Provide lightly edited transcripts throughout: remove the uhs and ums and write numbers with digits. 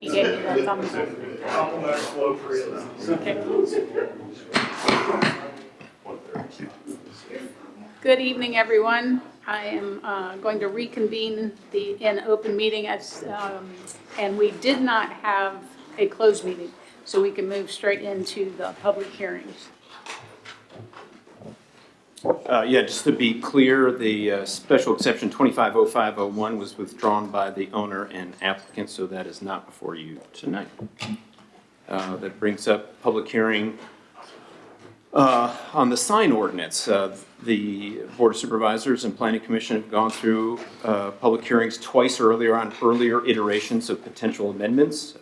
He gave me the thumbs up. Okay. Good evening, everyone. I am going to reconvene in open meeting and we did not have a closed meeting, so we can move straight into the public hearings. Yeah, just to be clear, the special exception 250501 was withdrawn by the owner and applicant, so that is not before you tonight. That brings up public hearing on the sign ordinance. The Board of Supervisors and Planning Commission have gone through public hearings twice earlier on earlier iterations of potential amendments,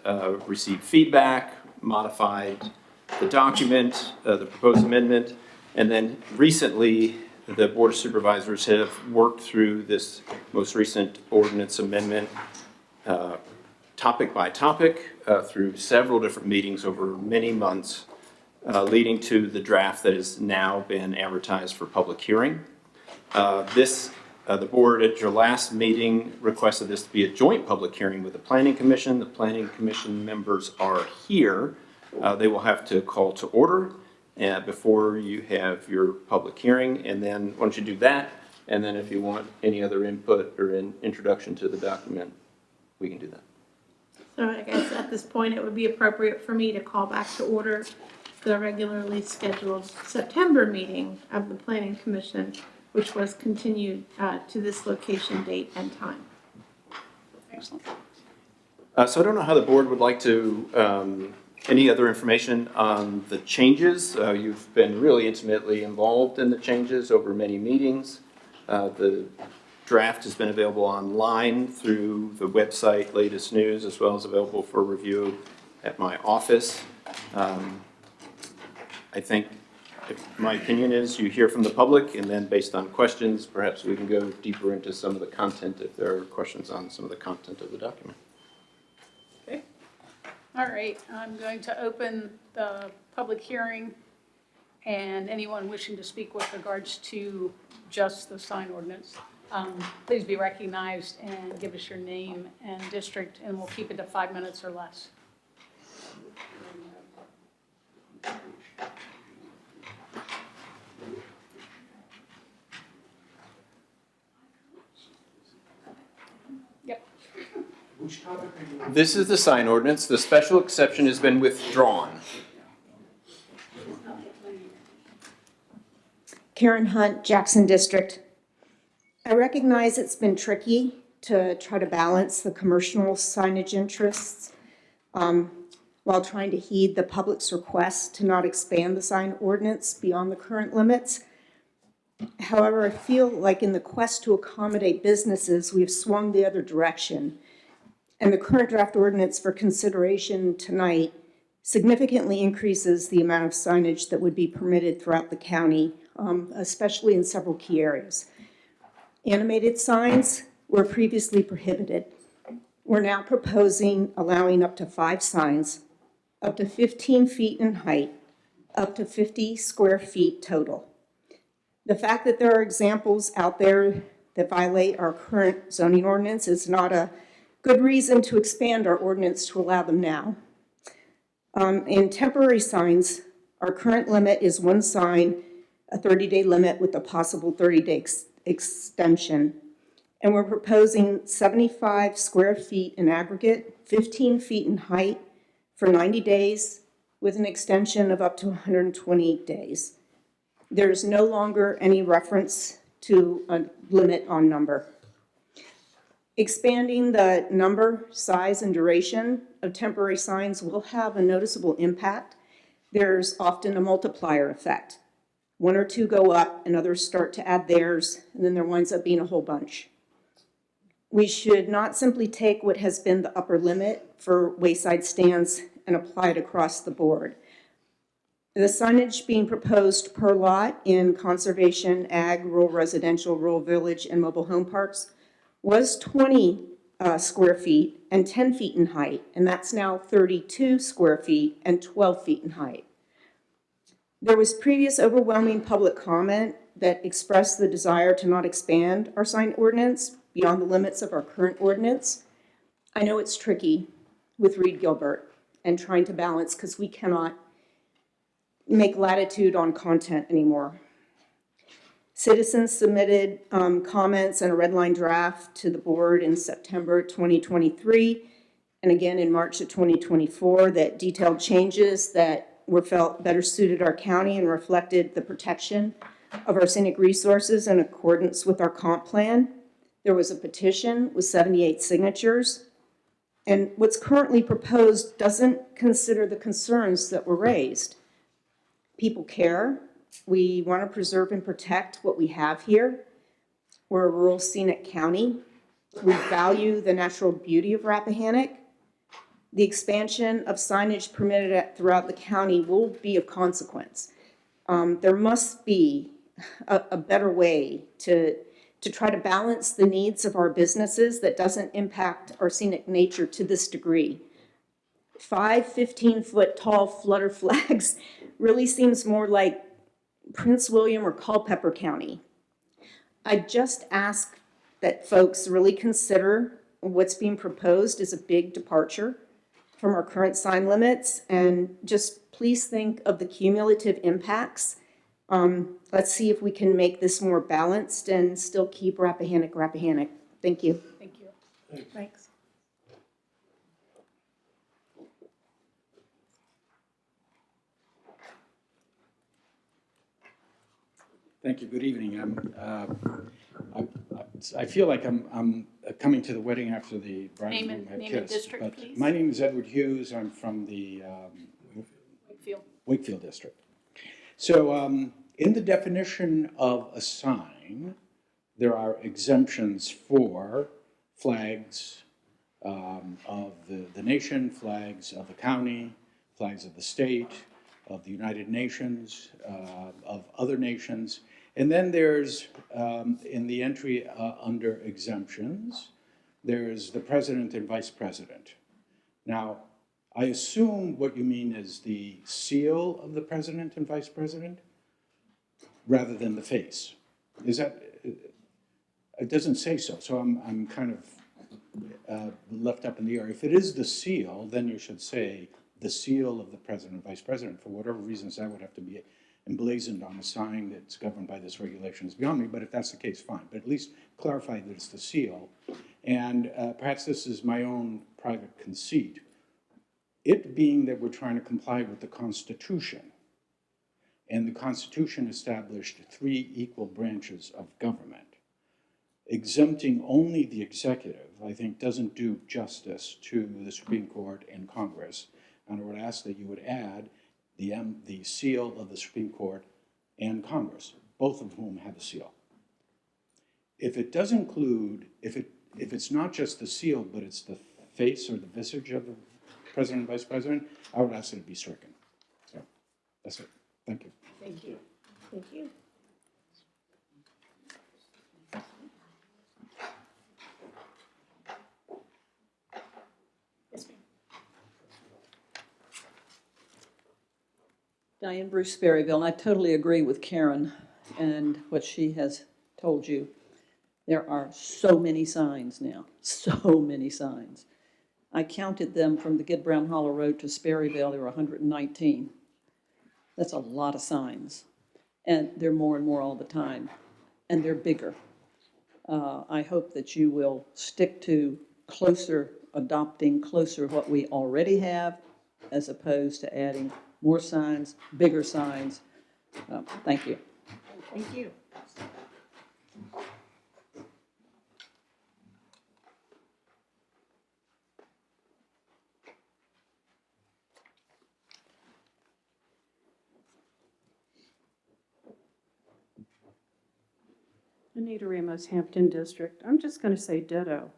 received feedback, modified the document, the proposed amendment. And then recently, the Board of Supervisors have worked through this most recent ordinance amendment topic by topic through several different meetings over many months, leading to the draft that has now been advertised for public hearing. The board at your last meeting requested this to be a joint public hearing with the Planning Commission. The Planning Commission members are here. They will have to call to order before you have your public hearing, and then once you do that, and then if you want any other input or an introduction to the document, we can do that. So I guess at this point, it would be appropriate for me to call back to order the regularly scheduled September meeting of the Planning Commission, which was continued to this location, date, and time. Excellent. So I don't know how the board would like to any other information on the changes? You've been really intimately involved in the changes over many meetings. The draft has been available online through the website, latest news, as well as available for review at my office. I think, my opinion is you hear from the public, and then based on questions, perhaps we can go deeper into some of the content if there are questions on some of the content of the document. Okay. All right, I'm going to open the public hearing, and anyone wishing to speak with regards to just the sign ordinance, please be recognized and give us your name and district, and we'll keep it to 5 minutes or less. Yep. This is the sign ordinance. The special exception has been withdrawn. Karen Hunt, Jackson District. I recognize it's been tricky to try to balance the commercial signage interests while trying to heed the public's request to not expand the sign ordinance beyond the current limits. However, I feel like in the quest to accommodate businesses, we've swung the other direction. And the current draft ordinance for consideration tonight significantly increases the amount of signage that would be permitted throughout the county, especially in several key areas. Animated signs were previously prohibited. We're now proposing allowing up to 5 signs, up to 15 feet in height, up to 50 square feet total. The fact that there are examples out there that violate our current zoning ordinance is not a good reason to expand our ordinance to allow them now. In temporary signs, our current limit is 1 sign, a 30-day limit with a possible 30-day extension. And we're proposing 75 square feet in aggregate, 15 feet in height for 90 days with an extension of up to 120 days. There's no longer any reference to a limit on number. Expanding the number, size, and duration of temporary signs will have a noticeable impact. There's often a multiplier effect. 1 or 2 go up and others start to add theirs, and then there winds up being a whole bunch. We should not simply take what has been the upper limit for wayside stands and apply it across the board. The signage being proposed per lot in conservation, ag, rural residential, rural village, and mobile home parks was 20 square feet and 10 feet in height, and that's now 32 square feet and 12 feet in height. There was previous overwhelming public comment that expressed the desire to not expand our sign ordinance beyond the limits of our current ordinance. I know it's tricky. with Reed Gilbert and trying to balance, because we cannot make latitude on content anymore. Citizens submitted comments and a red line draft to the board in September 2023 and again in March of 2024 that detailed changes that were felt better suited our county and reflected the protection of our scenic resources in accordance with our comp plan. There was a petition with 78 signatures. And what's currently proposed doesn't consider the concerns that were raised. People care. We want to preserve and protect what we have here. We're a rural scenic county. We value the natural beauty of Rappahannock. The expansion of signage permitted throughout the county will be of consequence. There must be a better way to try to balance the needs of our businesses that doesn't impact our scenic nature to this degree. 5 15-foot tall flutter flags really seems more like Prince William or Culpeper County. I just ask that folks really consider what's being proposed is a big departure from our current sign limits, and just please think of the cumulative impacts. Let's see if we can make this more balanced and still keep Rappahannock, Rappahannock. Thank you. Thank you. Thanks. Thank you. Good evening. I feel like I'm coming to the wedding after the bride and groom have Name and kissed. district, But please. my name is Edward Hughes. I'm from the Wakefield district. So in the definition of a sign, there are exemptions for flags of the nation, flags of the county, flags of the state, of the United Nations, of other nations. And then there's, in the entry under exemptions, there's the president and vice president. Now, I assume what you mean is the seal of the president and vice president, rather than the face. Is that, it doesn't say so, so I'm kind of left up in the air. If it is the seal, then you should say the seal of the president and vice president. For whatever reasons, that would have to be emblazoned on a sign that's governed by this regulation is beyond me, but if that's the case, fine. But at least clarify that it's the seal. And perhaps this is my own private conceit. It being that we're trying to comply with the Constitution, and the Constitution established 3 equal branches of government, exempting only the executive, I think, doesn't do justice to the Supreme Court and Congress. And I would ask that you would add the seal of the Supreme Court and Congress, both of whom have a seal. If it does include, if it's not just the seal, but it's the face or the visage of the president and vice president, I would ask that it be stricken. So that's it. Thank you. Thank you. Thank you. Yes, ma'am. Diane Bruce Sperryville, I totally agree with Karen and what she has told you. There are so many signs now, so many signs. I counted them from the Gid Brown Hollow Road to Sperryville, there were 119. That's a lot of signs. And they're more and more all the time, and they're bigger. I hope that you will stick to adopting closer what we already have, as opposed to adding more signs, bigger signs. Thank you. Thank you. Anita Ramos, Hampton District. I'm just going to say ditto.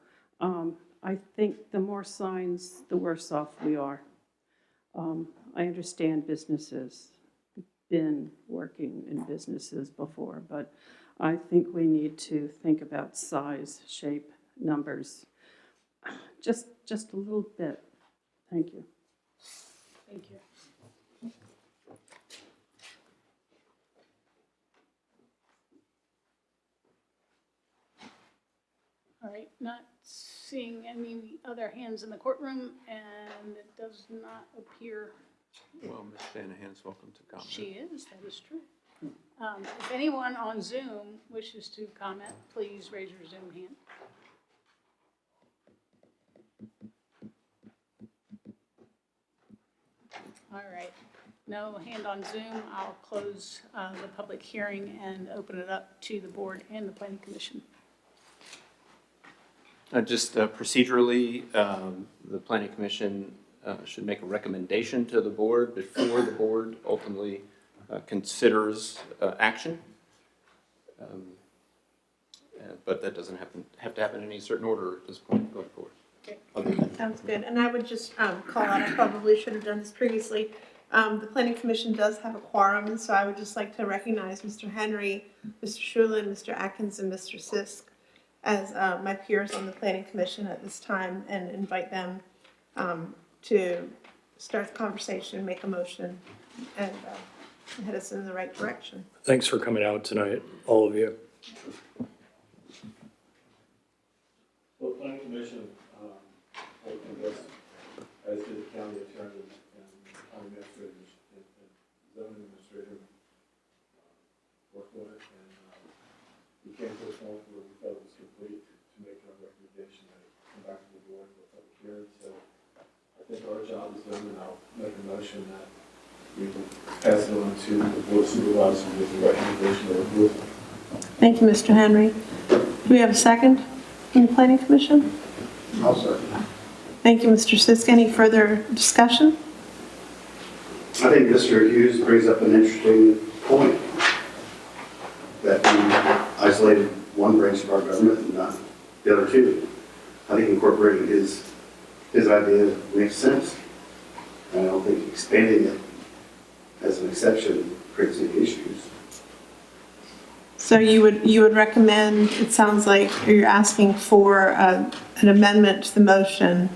I think the more signs, the worse off we are. I understand businesses, been working in businesses before, but I think we need to think about size, shape, numbers, just a little bit. Thank you. Thank you. All right, not seeing any other hands in the courtroom, and it does not appear Well, Ms. Shanahan's welcome to comment. she is, that is true. If anyone on Zoom wishes to comment, please raise your Zoom hand. All right, no hand on Zoom. I'll close the public hearing and open it up to the board and the planning commission. Just procedurally, the planning commission should make a recommendation to the board before the board ultimately considers action. But that doesn't have to happen in any certain order at this point going forward. Sounds good. And I would just call out, I probably should have done this previously. The planning commission does have a quorum, and so I would just like to recognize Mr. Henry, Mr. Shulin, Mr. Atkins, and Mr. Sisk as my peers on the planning commission at this time, and invite them to start the conversation, make a motion, and head us in the right direction. Thanks for coming out tonight, all of you. Well, planning commission, I guess, as did the county attorney and county administrators and zoning administrator, worked on it, and we came to a point where we felt it was complete to make our recommendation that it come back to the board for public hearing. So I think our job is done, and I'll make a motion that we will pass it on to the board of supervisors with the recommendation of approval. Thank you, Mr. Henry. Do we have a second from the planning commission? I'll second. Thank you, Mr. Sisk. Any further discussion? I think Mr. Hughes brings up an interesting point, that we isolated one branch of our government and not the other two. I think incorporating his idea makes sense. And I don't think expanding it as an exception creates any issues. So you would recommend, it sounds like you're asking for an amendment to the motion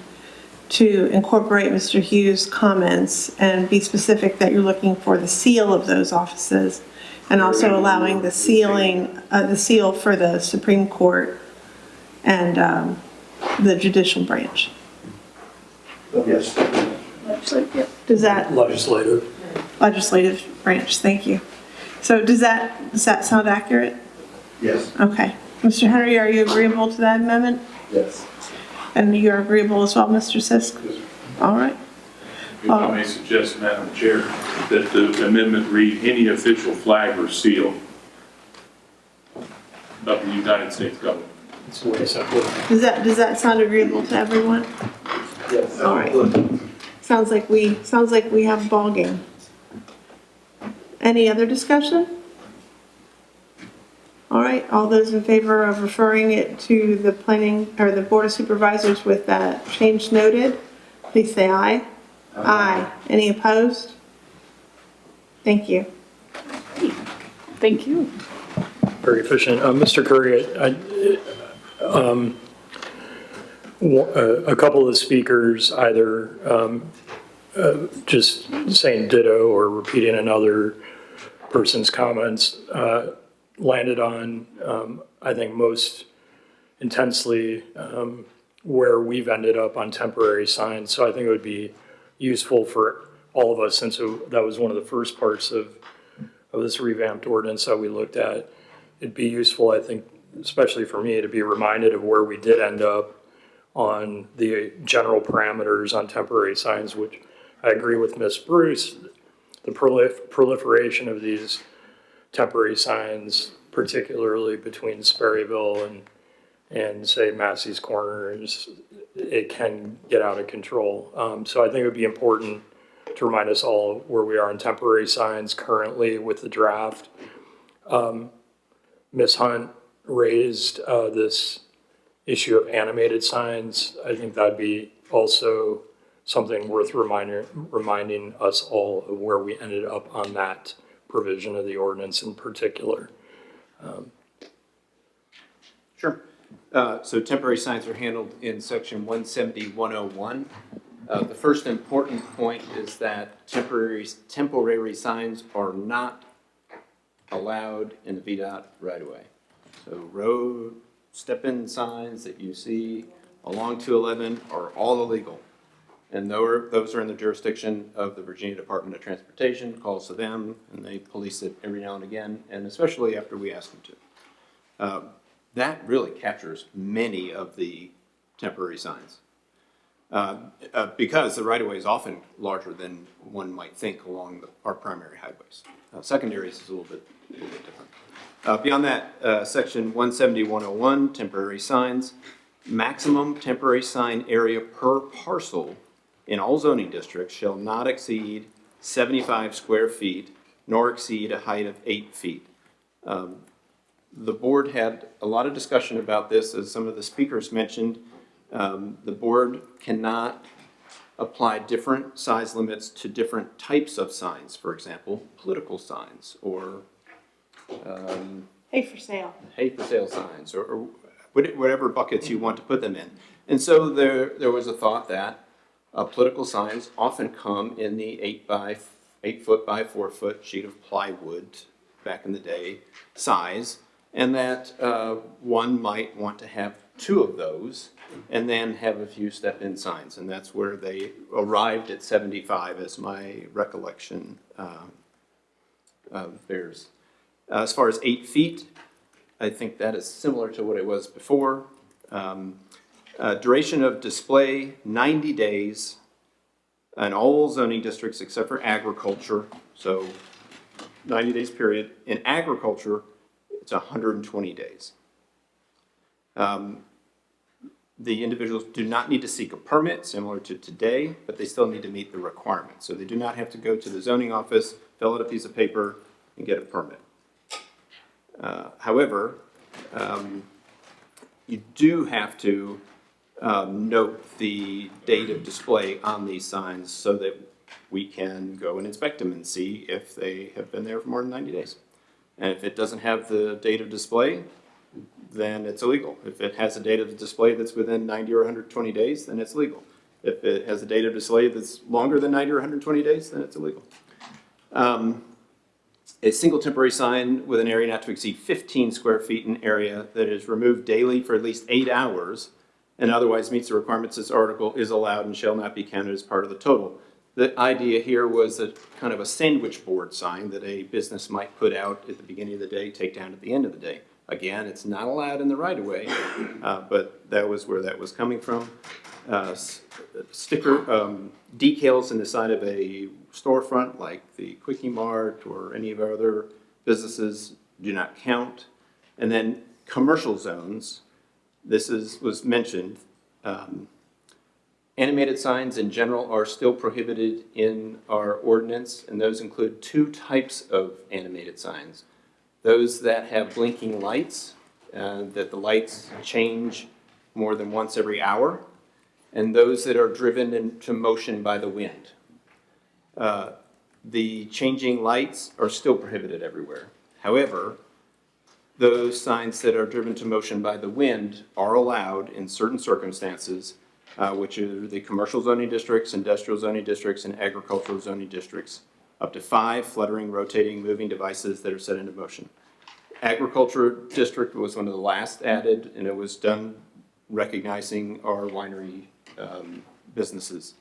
to incorporate Mr. Hughes' comments and be specific that you're looking for the seal of those offices, and also allowing the seal for the Supreme Court and the judicial branch. Yes. Does that, Legislative. legislative branch, thank you. So does that sound accurate? Yes. Okay. Mr. Henry, are you agreeable to that amendment? Yes. And you're agreeable as well, Mr. Sisk? Yes, sir. All right. If I may suggest, Madam Chair, that the amendment read, any official flag or seal of the United States government. It's the way simple. Does that sound agreeable to everyone? Yes. All right. Sounds like we have a ball game. Any other discussion? All right, all those in favor of referring it to the planning, or the Board of Supervisors with that change noted, please say aye. Aye. Any opposed? Thank you. Thank you. Very efficient. Mr. Curry, a couple of the speakers either just saying ditto or repeating another person's comments landed on, I think, most intensely where we've ended up on temporary signs. So I think it would be useful for all of us, since that was one of the first parts of this revamped ordinance that we looked at. It'd be useful, I think, especially for me, to be reminded of where we did end up on the general parameters on temporary signs, which I agree with Ms. Bruce. The proliferation of these temporary signs, particularly between Sperryville and say Massey's Corners, it can get out of control. So I think it would be important to remind us all where we are in temporary signs currently with the draft. Ms. Hunt raised this issue of animated signs. I think that'd be also something worth reminding us all of where we ended up on that provision of the ordinance in particular. Sure. So temporary signs are handled in section 170-101. The first important point is that temporary signs are not allowed in the VDOT right away. So road step-in signs that you see along 211 are all illegal. And those are in the jurisdiction of the Virginia Department of Transportation, calls to them, and they police it every now and again, and especially after we ask them to. That really captures many of the temporary signs. Because the right-of-way is often larger than one might think along our primary highways. Secondaries is a little bit different. Beyond that, section 170-101, temporary signs, maximum temporary sign area per parcel in all zoning districts shall not exceed 75 square feet, nor exceed a height of 8 feet. The board had a lot of discussion about this, as some of the speakers mentioned. The board cannot apply different size limits to different types of signs, for example, political signs or Hey, for sale. hay for sale signs or whatever buckets you want to put them in. And so there was a thought that political signs often come in the 8 foot by 4 foot sheet of plywood back in the day size, and that one might want to have 2 of those and then have a few step-in signs, and that's where they arrived at 75 as my recollection bears. As far as 8 feet, I think that is similar to what it was before. Duration of display, 90 days in all zoning districts except for agriculture, so 90 days period. In agriculture, it's 120 days. The individuals do not need to seek a permit, similar to today, but they still need to meet the requirements. So they do not have to go to the zoning office, fill out a piece of paper, and get a permit. However, you do have to note the date of display on these signs so that we can go and inspect them and see if they have been there for more than 90 days. And if it doesn't have the date of display, then it's illegal. If it has a date of display that's within 90 or 120 days, then it's legal. If it has a date of display that's longer than 90 or 120 days, then it's illegal. A single temporary sign with an area not to exceed 15 square feet in area that is removed daily for at least 8 hours and otherwise meets the requirements of this article is allowed and shall not be counted as part of the total. The idea here was a kind of a sandwich board sign that a business might put out at the beginning of the day, take down at the end of the day. Again, it's not allowed in the right-of-way, but that was where that was coming from. Decals in the side of a storefront like the Quickie Mart or any of our other businesses do not count. And then commercial zones, this was mentioned. Animated signs in general are still prohibited in our ordinance, and those include 2 types of animated signs. Those that have blinking lights, that the lights change more than once every hour, and those that are driven into motion by the wind. The changing lights are still prohibited everywhere. However, those signs that are driven to motion by the wind are allowed in certain circumstances, which are the commercial zoning districts, industrial zoning districts, and agricultural zoning districts. Up to 5 fluttering, rotating, moving devices that are set into motion. Agriculture district was one of the last added, and it was done recognizing our winery businesses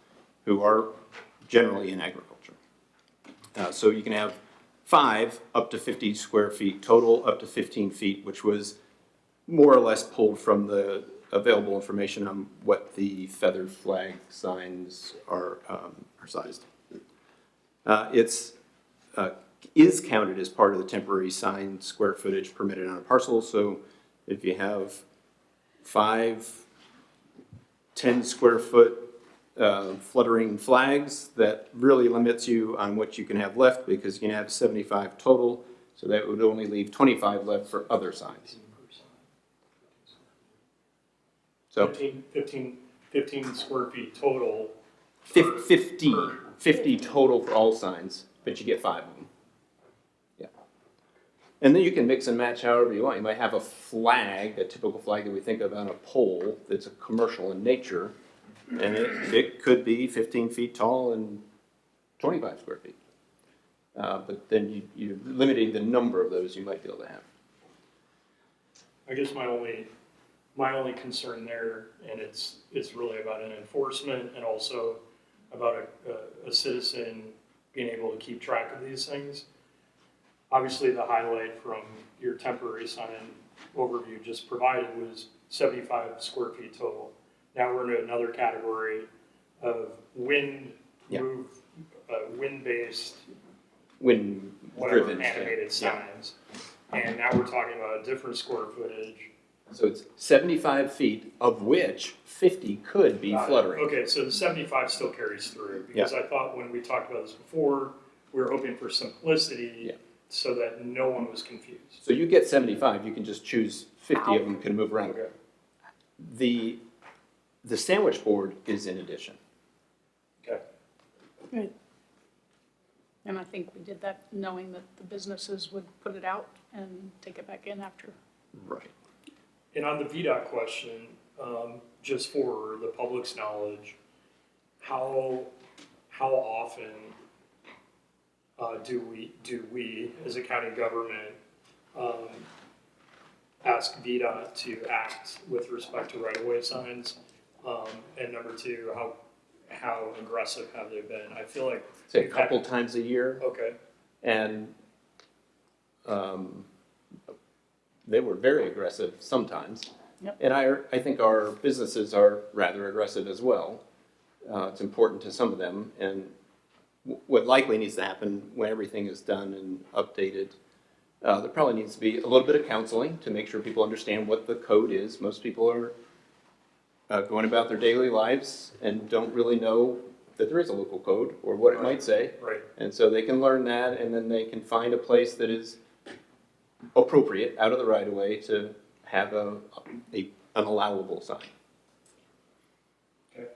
who are generally in agriculture. So you can have 5 up to 50 square feet total, up to 15 feet, which was more or less pulled from the available information on what the feathered flag signs are sized. Is counted as part of the temporary sign square footage permitted on a parcel. So if you have 5 10 square foot fluttering flags, that really limits you on what you can have left because you can have 75 total. So that would only leave 25 left for other signs. So 15 square feet total. 50 total for all signs, but you get 5 of them. Yeah. And then you can mix and match however you want. You might have a flag, a typical flag that we think of on a pole that's a commercial in nature, and it could be 15 feet tall and 25 square feet. But then you're limiting the number of those you might be able to have. I guess my only My only concern there, and it's really about an enforcement and also about a citizen being able to keep track of these things. Obviously, the highlight from your temporary sign overview just provided was 75 square feet total. Now we're in another category of wind-based, whatever, Wind-driven. animated signs. And now we're talking about a different square footage. So it's 75 feet, of which 50 could be fluttering. Okay, so the 75 still carries through, because I thought when we talked about this before, we were hoping for simplicity so that no one was confused. So you get 75, you can just choose 50 of them can move around. Okay. The sandwich board is in addition. Okay. Right. And I think we did that knowing that the businesses would put it out and take it back in after. Right. And on the VDOT question, just for the public's knowledge, how often do we as a county government ask VDOT to act with respect to right-of-way signs? And number two, how aggressive have they been? I feel like Say a couple times a year, okay. and they were very aggressive sometimes. Yep. And I think our businesses are rather aggressive as well. It's important to some of them, and what likely needs to happen when everything is done and updated, there probably needs to be a little bit of counseling to make sure people understand what the code is. Most people are going about their daily lives and don't really know that there is a local code or what it might say. Right. And so they can learn that, and then they can find a place that is appropriate out of the right of way to have an allowable sign. Okay.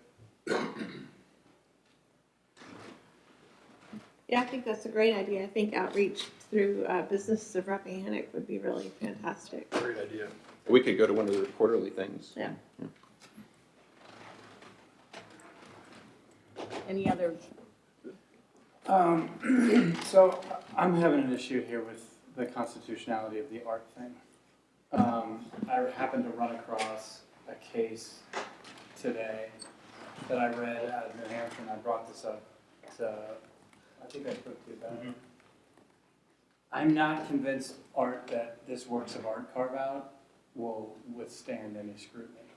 Yeah, I think that's a great idea. I think outreach through businesses of Rappahannock would be really fantastic. Great idea. We could go to one of the quarterly things. Yeah. Any other, So I'm having an issue here with the constitutionality of the art thing. I happened to run across a case today that I read out of New Hampshire, and I brought this up to, I think I spoke to you about it. I'm not convinced that this works of art carve-out will withstand any scrutiny.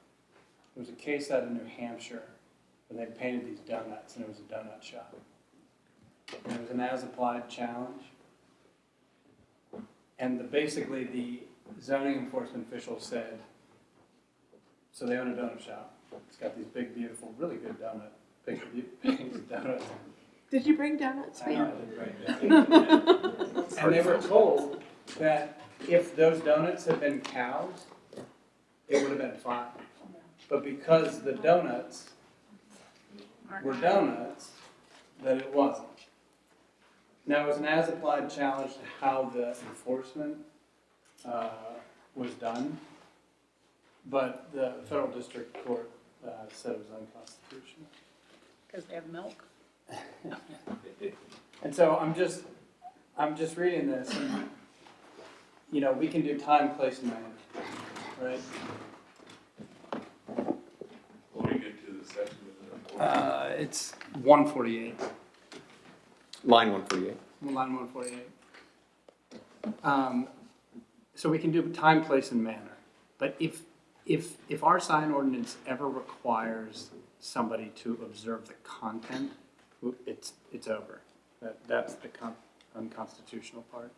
There was a case out of New Hampshire where they painted these donuts, and it was a donut shop. And it was an as-applied challenge. And basically the zoning enforcement official said, so they own a donut shop. It's got these big, beautiful, really good big donuts. Did you bring donuts, I know, man? I didn't write it down. And they were told that if those donuts had been cows, it would have been fine. But because the donuts were donuts, that it wasn't. Now, it was an as-applied challenge to how the enforcement was done, but the federal district court said it was unconstitutional. because they have milk? And so I'm just reading this, and, you know, we can do time, place, and manner, right? When we get to the section of the report. It's 148. Line 148. Line 148. So we can do time, place, and manner. But if our sign ordinance ever requires somebody to observe the content, it's over. That's the unconstitutional part.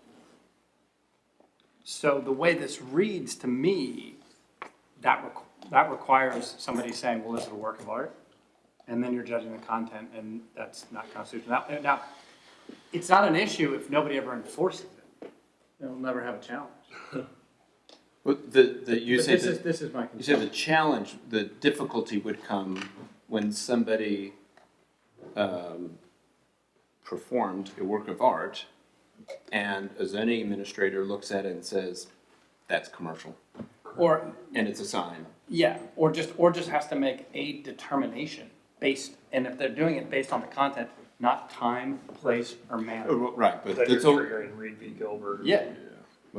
So the way this reads to me, that requires somebody saying, well, is it a work of art? And then you're judging the content, and that's not constitutional. Now, it's not an issue if nobody ever enforces it. They'll never have a challenge. Well, you But said this is my you concern. said the challenge, the difficulty would come when somebody performed a work of art and a zoning administrator looks at it and says, that's commercial, Or, and it's a sign. yeah, or just has to make a determination based, and if they're doing it based on the content, not time, place, or manner. Right, but That you're that's all, triggering Reed v. Gilbert. Yeah.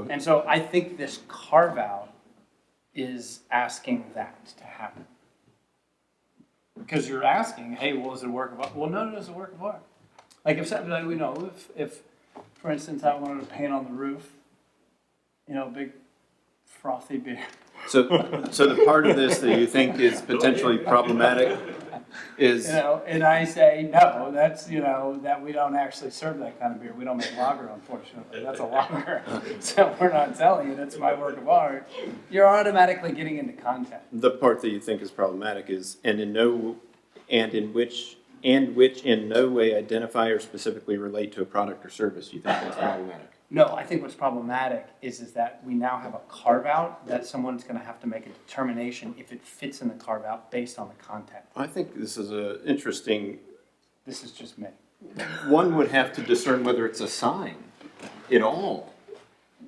And so I think this carve-out is asking that to happen. Because you're asking, hey, well, is it a work of art? Well, no, it's a work of art. Like if something, like, if, for instance, I wanted to paint on the roof, big frothy beer. So the part of this that you think is potentially problematic is, And I say, no, that's, that we don't actually serve that kind of beer. We don't make lager, unfortunately. That's a lager. So we're not selling it. It's my work of art. You're automatically getting into content. the part that you think is problematic is, which in no way identify or specifically relate to a product or service. You think that's problematic? No, I think what's problematic is that we now have a carve-out that someone's gonna have to make a determination if it fits in the carve-out based on the content. I think this is an interesting, This is just me. one would have to discern whether it's a sign at all.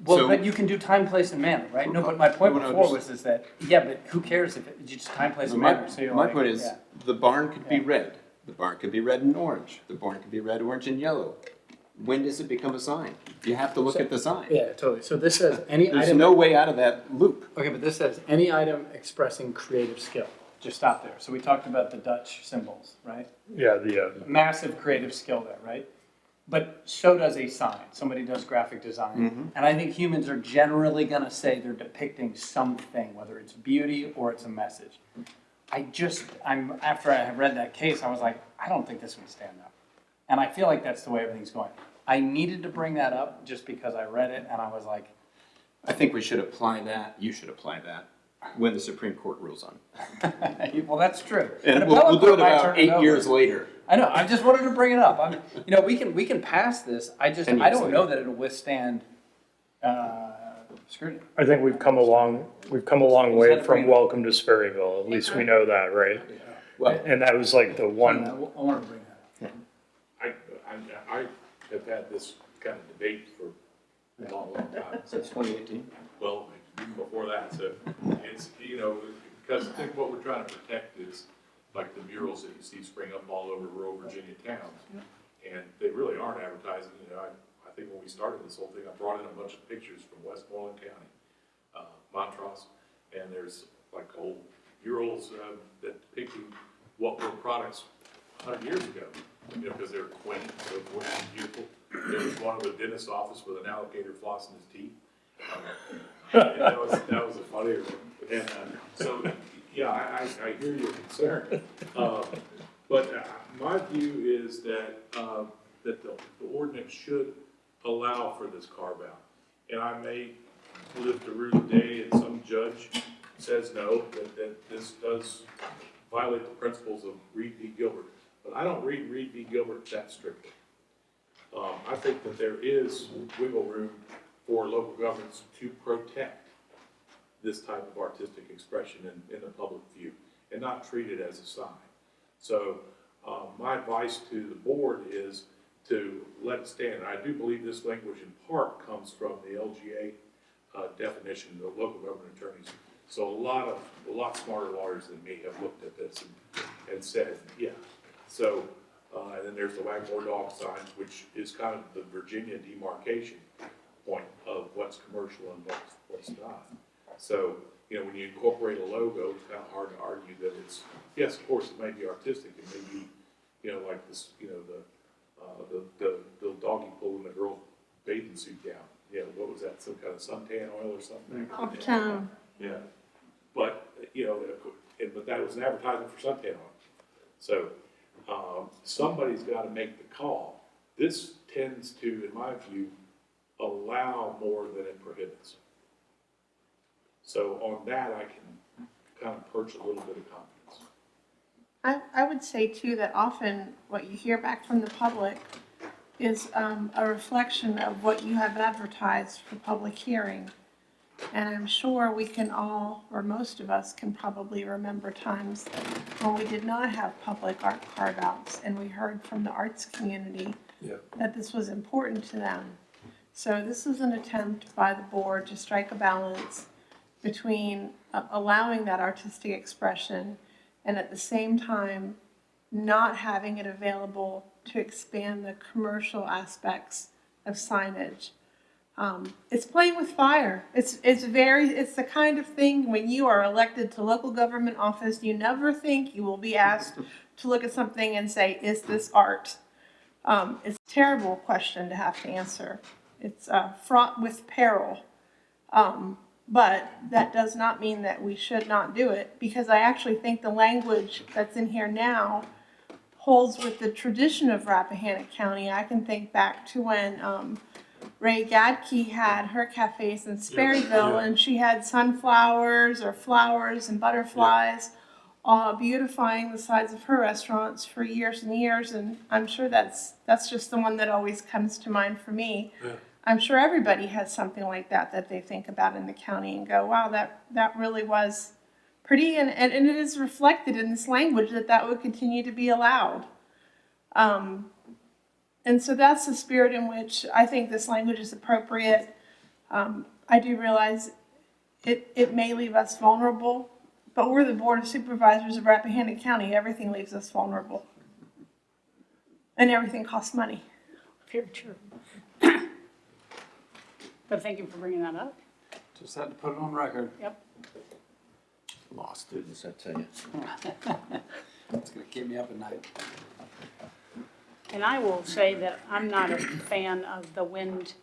Well, So- but you can do time, place, and manner, right? No, but my point No, before was that, but who cares if you just time, place, and manner? So you're My like, point is, yeah. the barn could be red. The barn could be red and orange. The barn could be red, orange, and yellow. When does it become a sign? You have to look at the sign. Yeah, totally. So this says any There's item. no way out of that loop. Okay, but this says any item expressing creative skill. Just stop there. So we talked about the Dutch symbols, right? Yeah, Massive creative skill there, right? But so does a sign. Somebody does graphic design. And I think humans are generally gonna say they're depicting something, whether it's beauty or it's a message. After I have read that case, I was like, I don't think this would stand up. And I feel like that's the way everything's going. I needed to bring that up just because I read it and I was like, I think we should apply that, you should apply that, when the Supreme Court rules on it. well, that's true. And An we'll appellate do it court might about turn it 8 over. years later. I know. I just wanted to bring it up. We can pass this. I 10 don't years know later. that it'll withstand scrutiny. I think we've come a long way had to bring from it. welcome to Sperryville. At least we know that, right? Well, And that was like the I one. wanted to bring that up. I have had this kind of debate for a long, long time. since 2018. Well, before that, so it's, because I think what we're trying to protect is like the murals that you see spring up all over rural Virginia towns. And they really aren't advertising, I think when we started this whole thing, I brought in a bunch of pictures from Westmoreland County, Montrose, and there's like old murals that depicting what were products 100 years ago, because they're quaint, so forth, and beautiful. There was one of a dentist's office with an alligator flossing his teeth. And that was a funnier one. And so, yeah, I hear your concern. But my view is that, that the ordinance should allow for this carve out. And I may live to rue the day and some judge says no, that this does violate the principles of Reed v. Gilbert. But I don't read Reed v. Gilbert that strictly. I think that there is wiggle room for local governments to protect this type of artistic expression in the public view and not treat it as a sign. So my advice to the board is to let it stand. I do believe this language in part comes from the LGA definition, the local government attorneys. So a lot smarter lawyers than me have looked at this and said, yeah. So, and then there's the BoardDocs signs, which is kind of the Virginia demarcation point of what's commercial and what's not. So, when you incorporate a logo, it's kind of hard to argue that it's, yes, of course, it may be artistic, it may be, like this, the doggy pulling the girl bathing suit down. What was that, some kind of suntan oil or something? Uptown. Yeah, but, but that was an advertisement for suntan oil. So, somebody's gotta make the call. This tends to, in my view, allow more than it prohibits. So on that, I can kind of perch a little bit of confidence. I would say too that often what you hear back from the public is a reflection of what you have advertised for public hearing. And I'm sure we can all, or most of us can probably remember times when we did not have public art carve-outs and we heard from the arts community that this was important to them. So this is an attempt by the board to strike a balance between allowing that artistic expression and at the same time not having it available to expand the commercial aspects of signage. It's playing with fire. It's the kind of thing when you are elected to local government office, you never think you will be asked to look at something and say, is this art? It's a terrible question to have to answer. It's fraught with peril. But that does not mean that we should not do it, because I actually think the language that's in here now holds with the tradition of Rappahannock County. I can think back to when Ray Gadke had her cafes in Sperryville, and she had sunflowers or flowers and butterflies, beautifying the sides of her restaurants for years and years. And I'm sure that's just the one that always comes to mind for me. Yeah. I'm sure everybody has something like that they think about in the county and go, wow, that really was pretty. And it is reflected in this language that would continue to be allowed. And so that's the spirit in which I think this language is appropriate. I do realize it may leave us vulnerable, but we're the Board of Supervisors of Rappahannock County. Everything leaves us vulnerable. And everything costs money. Very true. But thank you for bringing that up. Just had to put it on record. Yep. Law students, I tell you. It's gonna keep me up at night. And I will say that I'm not a fan of the wind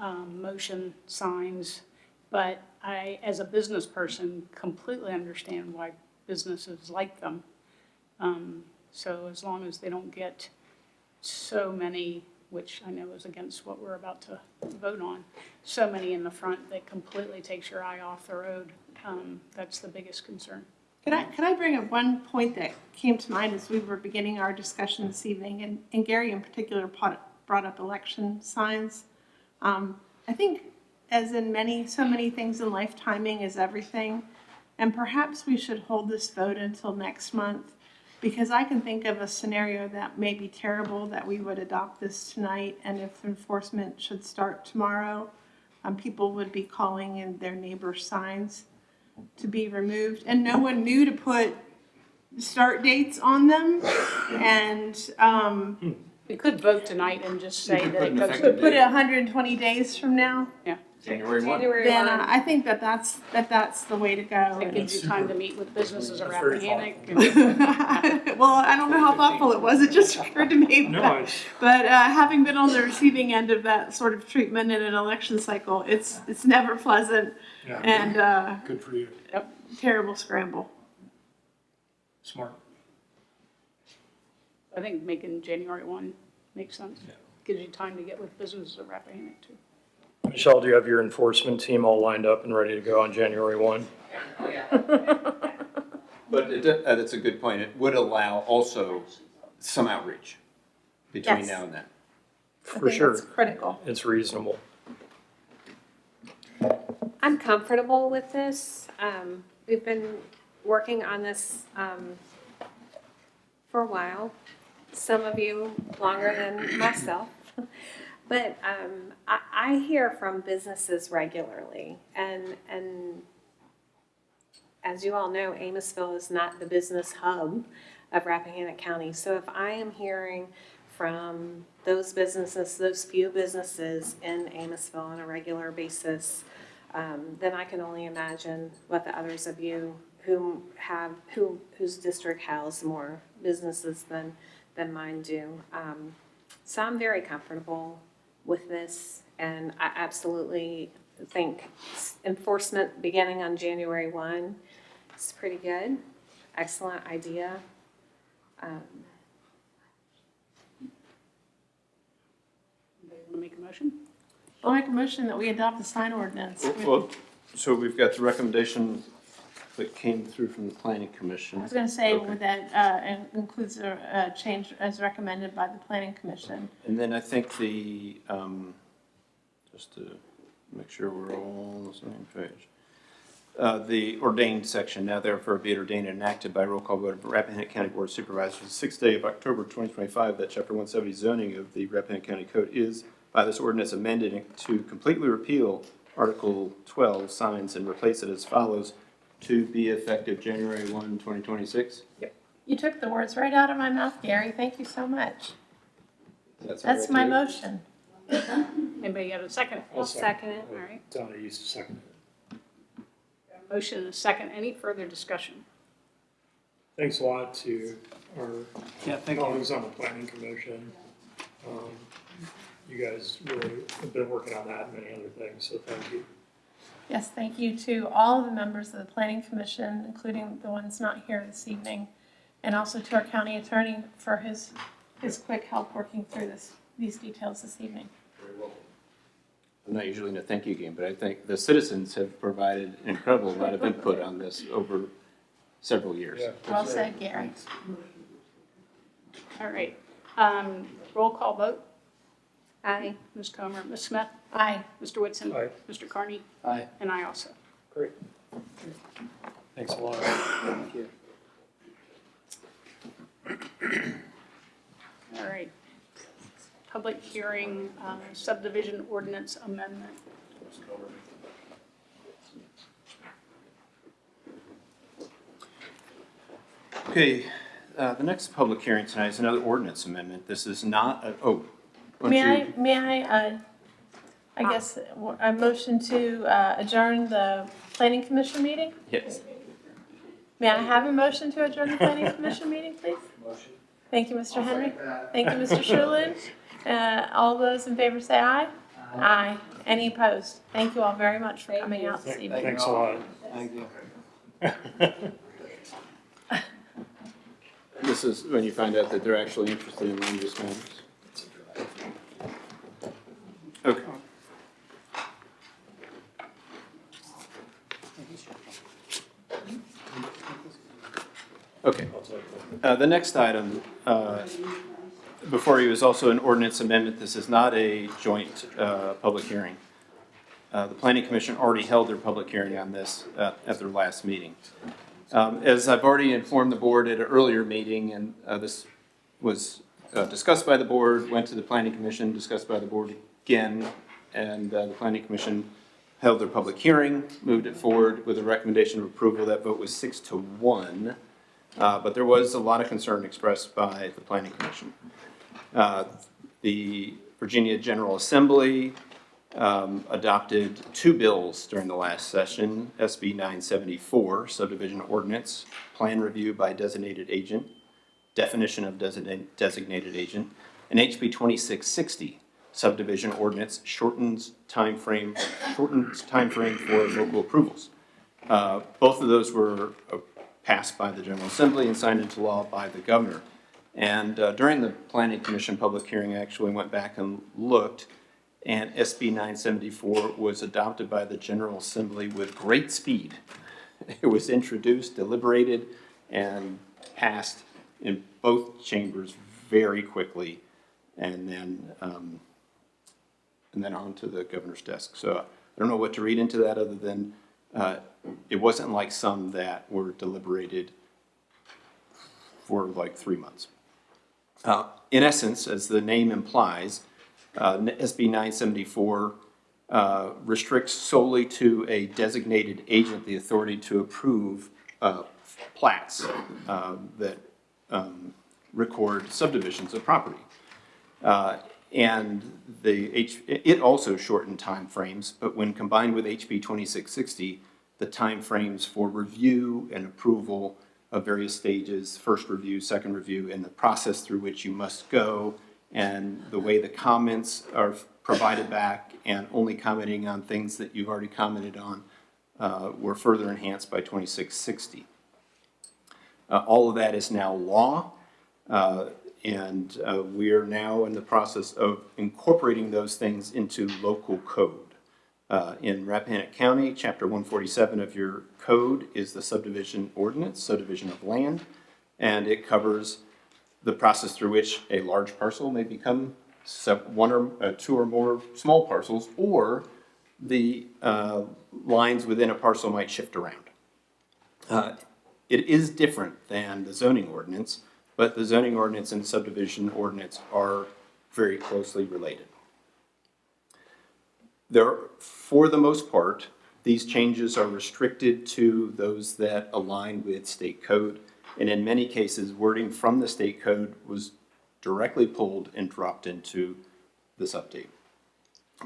motion signs, but I, as a business person, completely understand why businesses like them. So as long as they don't get so many, which I know is against what we're about to vote on, so many in the front that completely takes your eye off the road, that's the biggest concern. Could I bring up one point that came to mind as we were beginning our discussion this evening, and Gary in particular brought up election signs. I think as in so many things in life, timing is everything. And perhaps we should hold this vote until next month, because I can think of a scenario that may be terrible that we would adopt this tonight, and if enforcement should start tomorrow, people would be calling in their neighbors' signs to be removed, and no one knew to put start dates on them. And We could vote tonight and just say that it goes. put it 120 days from now. Yeah, January 1. Then I think that's the way to go. it gives you time to meet with businesses of That's very Rappahannock. Well, I don't know how thoughtful it was. It just occurred to me. No, But having been on the receiving end of that sort of treatment in an election cycle, it's never pleasant, yeah, and good for you. terrible scramble. Smart. I think making January 1 makes sense. Yeah. Gives you time to get with businesses of Rappahannock too. Michelle, do you have your enforcement team all lined up and ready to go on January 1? But that's a good point. It would allow also some outreach between Yes. now and then. I For think sure. that's critical. It's reasonable. I'm comfortable with this. We've been working on this for a while. Some of you longer than myself. But I hear from businesses regularly. And as you all know, Amosville is not the business hub of Rappahannock County. So if I am hearing from those businesses, those few businesses in Amosville on a regular basis, then I can only imagine what the others of you whose district house more businesses than mine do. So I'm very comfortable with this, and I absolutely think enforcement beginning on January 1 is pretty good. Excellent idea. They want to make a motion? I'll make a motion that we adopt the sign ordinance. Well, so we've got the recommendation that came through from the planning commission. I was going to say Okay. that includes a change as recommended by the planning commission. And then I think just to make sure we're all on the same page. The ordained section, now therefore be it ordained and enacted by roll call vote of Rappahannock County Board of Supervisors, the 6th day of October 2025, that Chapter 170 zoning of the Rappahannock County Code is by this ordinance amended to completely repeal Article 12 signs and replace it as follows: to be effective January 1, 2026. You took the words right out of my mouth, Gary. Thank you so much. That's That's my motion. Anybody got a second? I'll second it. All right. Donna used to second it. Motion and a second. Any further discussion? Thanks a lot to our Thank you. colleagues on the planning commission. You guys really have been working on that and many other things, so thank you. Yes, thank you to all of the members of the Planning Commission, including the ones not here this evening, and also to our county attorney for his quick help working through these details this evening. I'm not usually in a thank you game, but I think the citizens have provided an incredible amount of input on this over several years. Well said, Gary. All right. Roll call vote. Aye. Ms. Comer, Ms. Smith, Aye. Mr. Whitson. Aye. Mr. Carney, Aye. and I also. Great. Thanks a lot. Thank you. All right. Public hearing, subdivision ordinance amendment. Okay, the next public hearing tonight is another ordinance amendment. This is not, why don't you- May I guess, a motion to adjourn the Planning Commission meeting? Yes. May I have a motion to adjourn the Planning Commission meeting, please? Motion. Thank you, Mr. Henry. Thank you, Mr. Sherlin. All those in favor say aye. Aye. Any opposed? Thank you all very much for coming out this evening. Thanks a lot. Thank you. This is when you find out that they're actually interested in land use matters. Okay. Okay. The next item before you is also an ordinance amendment. This is not a joint public hearing. The Planning Commission already held their public hearing on this at their last meeting. As I've already informed the board at an earlier meeting, and this was discussed by the board, went to the Planning Commission, discussed by the board again, and the Planning Commission held their public hearing, moved it forward with a recommendation of approval. That vote was 6-1, but there was a lot of concern expressed by the Planning Commission. The Virginia General Assembly adopted two bills during the last session, SB 974, subdivision ordinance, plan review by designated agent, definition of designated agent, and HB 2660, subdivision ordinance, shortens time frame for local approvals. Both of those were passed by the General Assembly and signed into law by the governor. And during the Planning Commission public hearing, I actually went back and looked, and SB 974 was adopted by the General Assembly with great speed. It was introduced, deliberated, and passed in both chambers very quickly, and then on to the governor's desk. So I don't know what to read into that other than it wasn't like some that were deliberated for like 3 months. In essence, as the name implies, SB 974 restricts solely to a designated agent the authority to approve plats that record subdivisions of property. And it also shortened timeframes, but when combined with HB 2660, the timeframes for review and approval of various stages, first review, second review, and the process through which you must go, and the way the comments are provided back, and only commenting on things that you've already commented on, were further enhanced by 2660. All of that is now law, and we are now in the process of incorporating those things into local code. In Rappahannock County, Chapter 147 of your code is the subdivision ordinance, subdivision of land, and it covers the process through which a large parcel may become one or two or more small parcels, or the lines within a parcel might shift around. It is different than the zoning ordinance, but the zoning ordinance and subdivision ordinance are very closely related. For the most part, these changes are restricted to those that align with state code, and in many cases, wording from the state code was directly pulled and dropped into this update.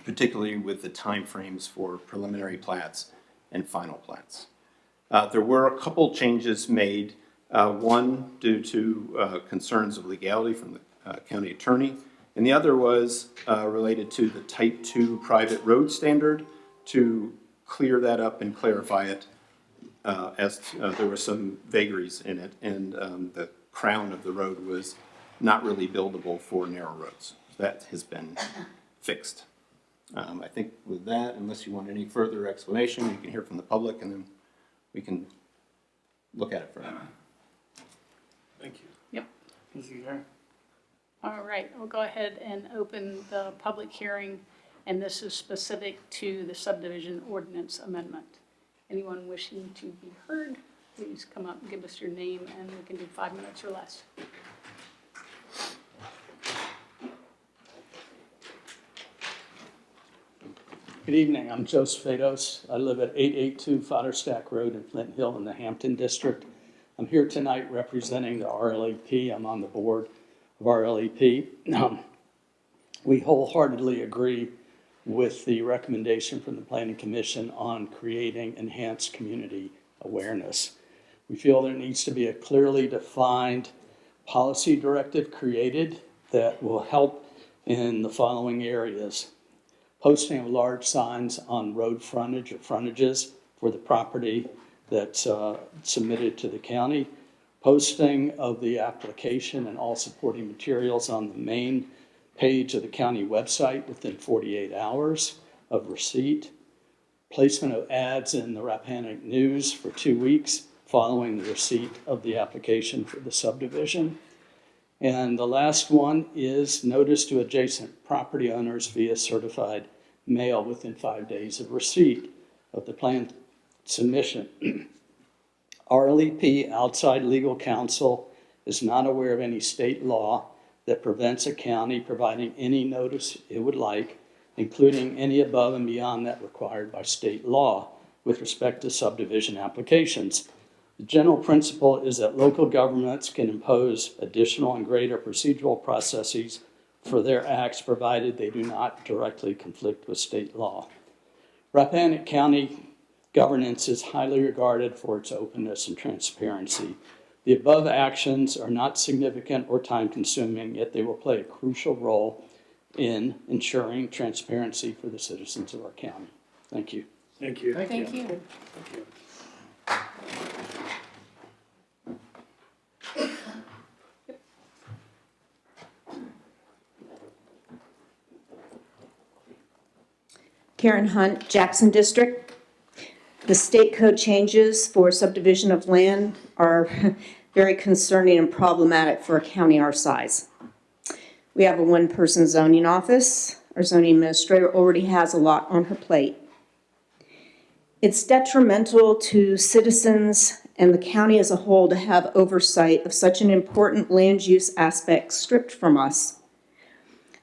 particularly with the timeframes for preliminary plats and final plats. There were a couple changes made, one due to concerns of legality from the county attorney, and the other was related to the Type 2 private road standard to clear that up and clarify it there were some vagaries in it, and the crown of the road was not really buildable for narrow roads. That has been fixed. I think with that, unless you want any further explanation, you can hear from the public, and then we can look at it further. Thank you. Yep. Thank you, Karen. All right, we'll go ahead and open the public hearing, and this is specific to the subdivision ordinance amendment. Anyone wishing to be heard, please come up and give us your name, and we can do 5 minutes or less. Good evening, I'm Joseph Fados. I live at 882 Fodderstack Road in Flint Hill in the Hampton District. I'm here tonight representing the RLEP. I'm on the board of RLEP. We wholeheartedly agree with the recommendation from the Planning Commission on creating enhanced community awareness. We feel there needs to be a clearly defined policy directive created that will help in the following areas. Posting of large signs on road frontage or frontages for the property that's submitted to the county. Posting of the application and all supporting materials on the main page of the county website within 48 hours of receipt. Placement of ads in the Rappahannock News for 2 weeks following the receipt of the application for the subdivision. And the last one is notice to adjacent property owners via certified mail within 5 days of receipt of the plan submission. RLEP outside legal counsel is not aware of any state law that prevents a county providing any notice it would like, including any above and beyond that required by state law with respect to subdivision applications. The general principle is that local governments can impose additional and greater procedural processes for their acts provided they do not directly conflict with state law. Rappahannock County governance is highly regarded for its openness and transparency. The above actions are not significant or time-consuming, yet they will play a crucial role in ensuring transparency for the citizens of our county. Thank you. Thank you. Thank you. Karen Hunt, Jackson District. The state code changes for subdivision of land are very concerning and problematic for a county our size. We have a one-person zoning office. Our zoning administrator already has a lot on her plate. It's detrimental to citizens and the county as a whole to have oversight of such an important land use aspect stripped from us.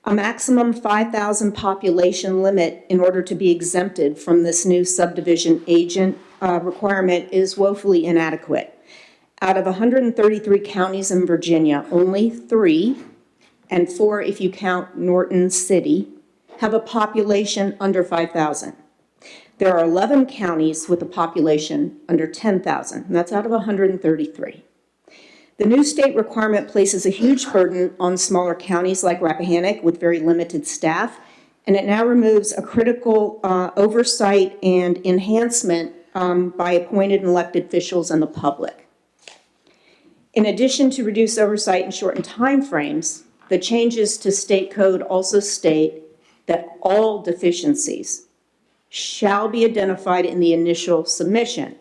A maximum 5,000 population limit in order to be exempted from this new subdivision agent requirement is woefully inadequate. Out of 133 counties in Virginia, only 3, and 4 if you count Norton City, have a population under 5,000. There are 11 counties with a population under 10,000, and that's out of 133. The new state requirement places a huge burden on smaller counties like Rappahannock with very limited staff, and it now removes a critical oversight and enhancement by appointed and elected officials and the public. In addition to reduce oversight and shorten timeframes, the changes to state code also state that all deficiencies shall be identified in the initial submission.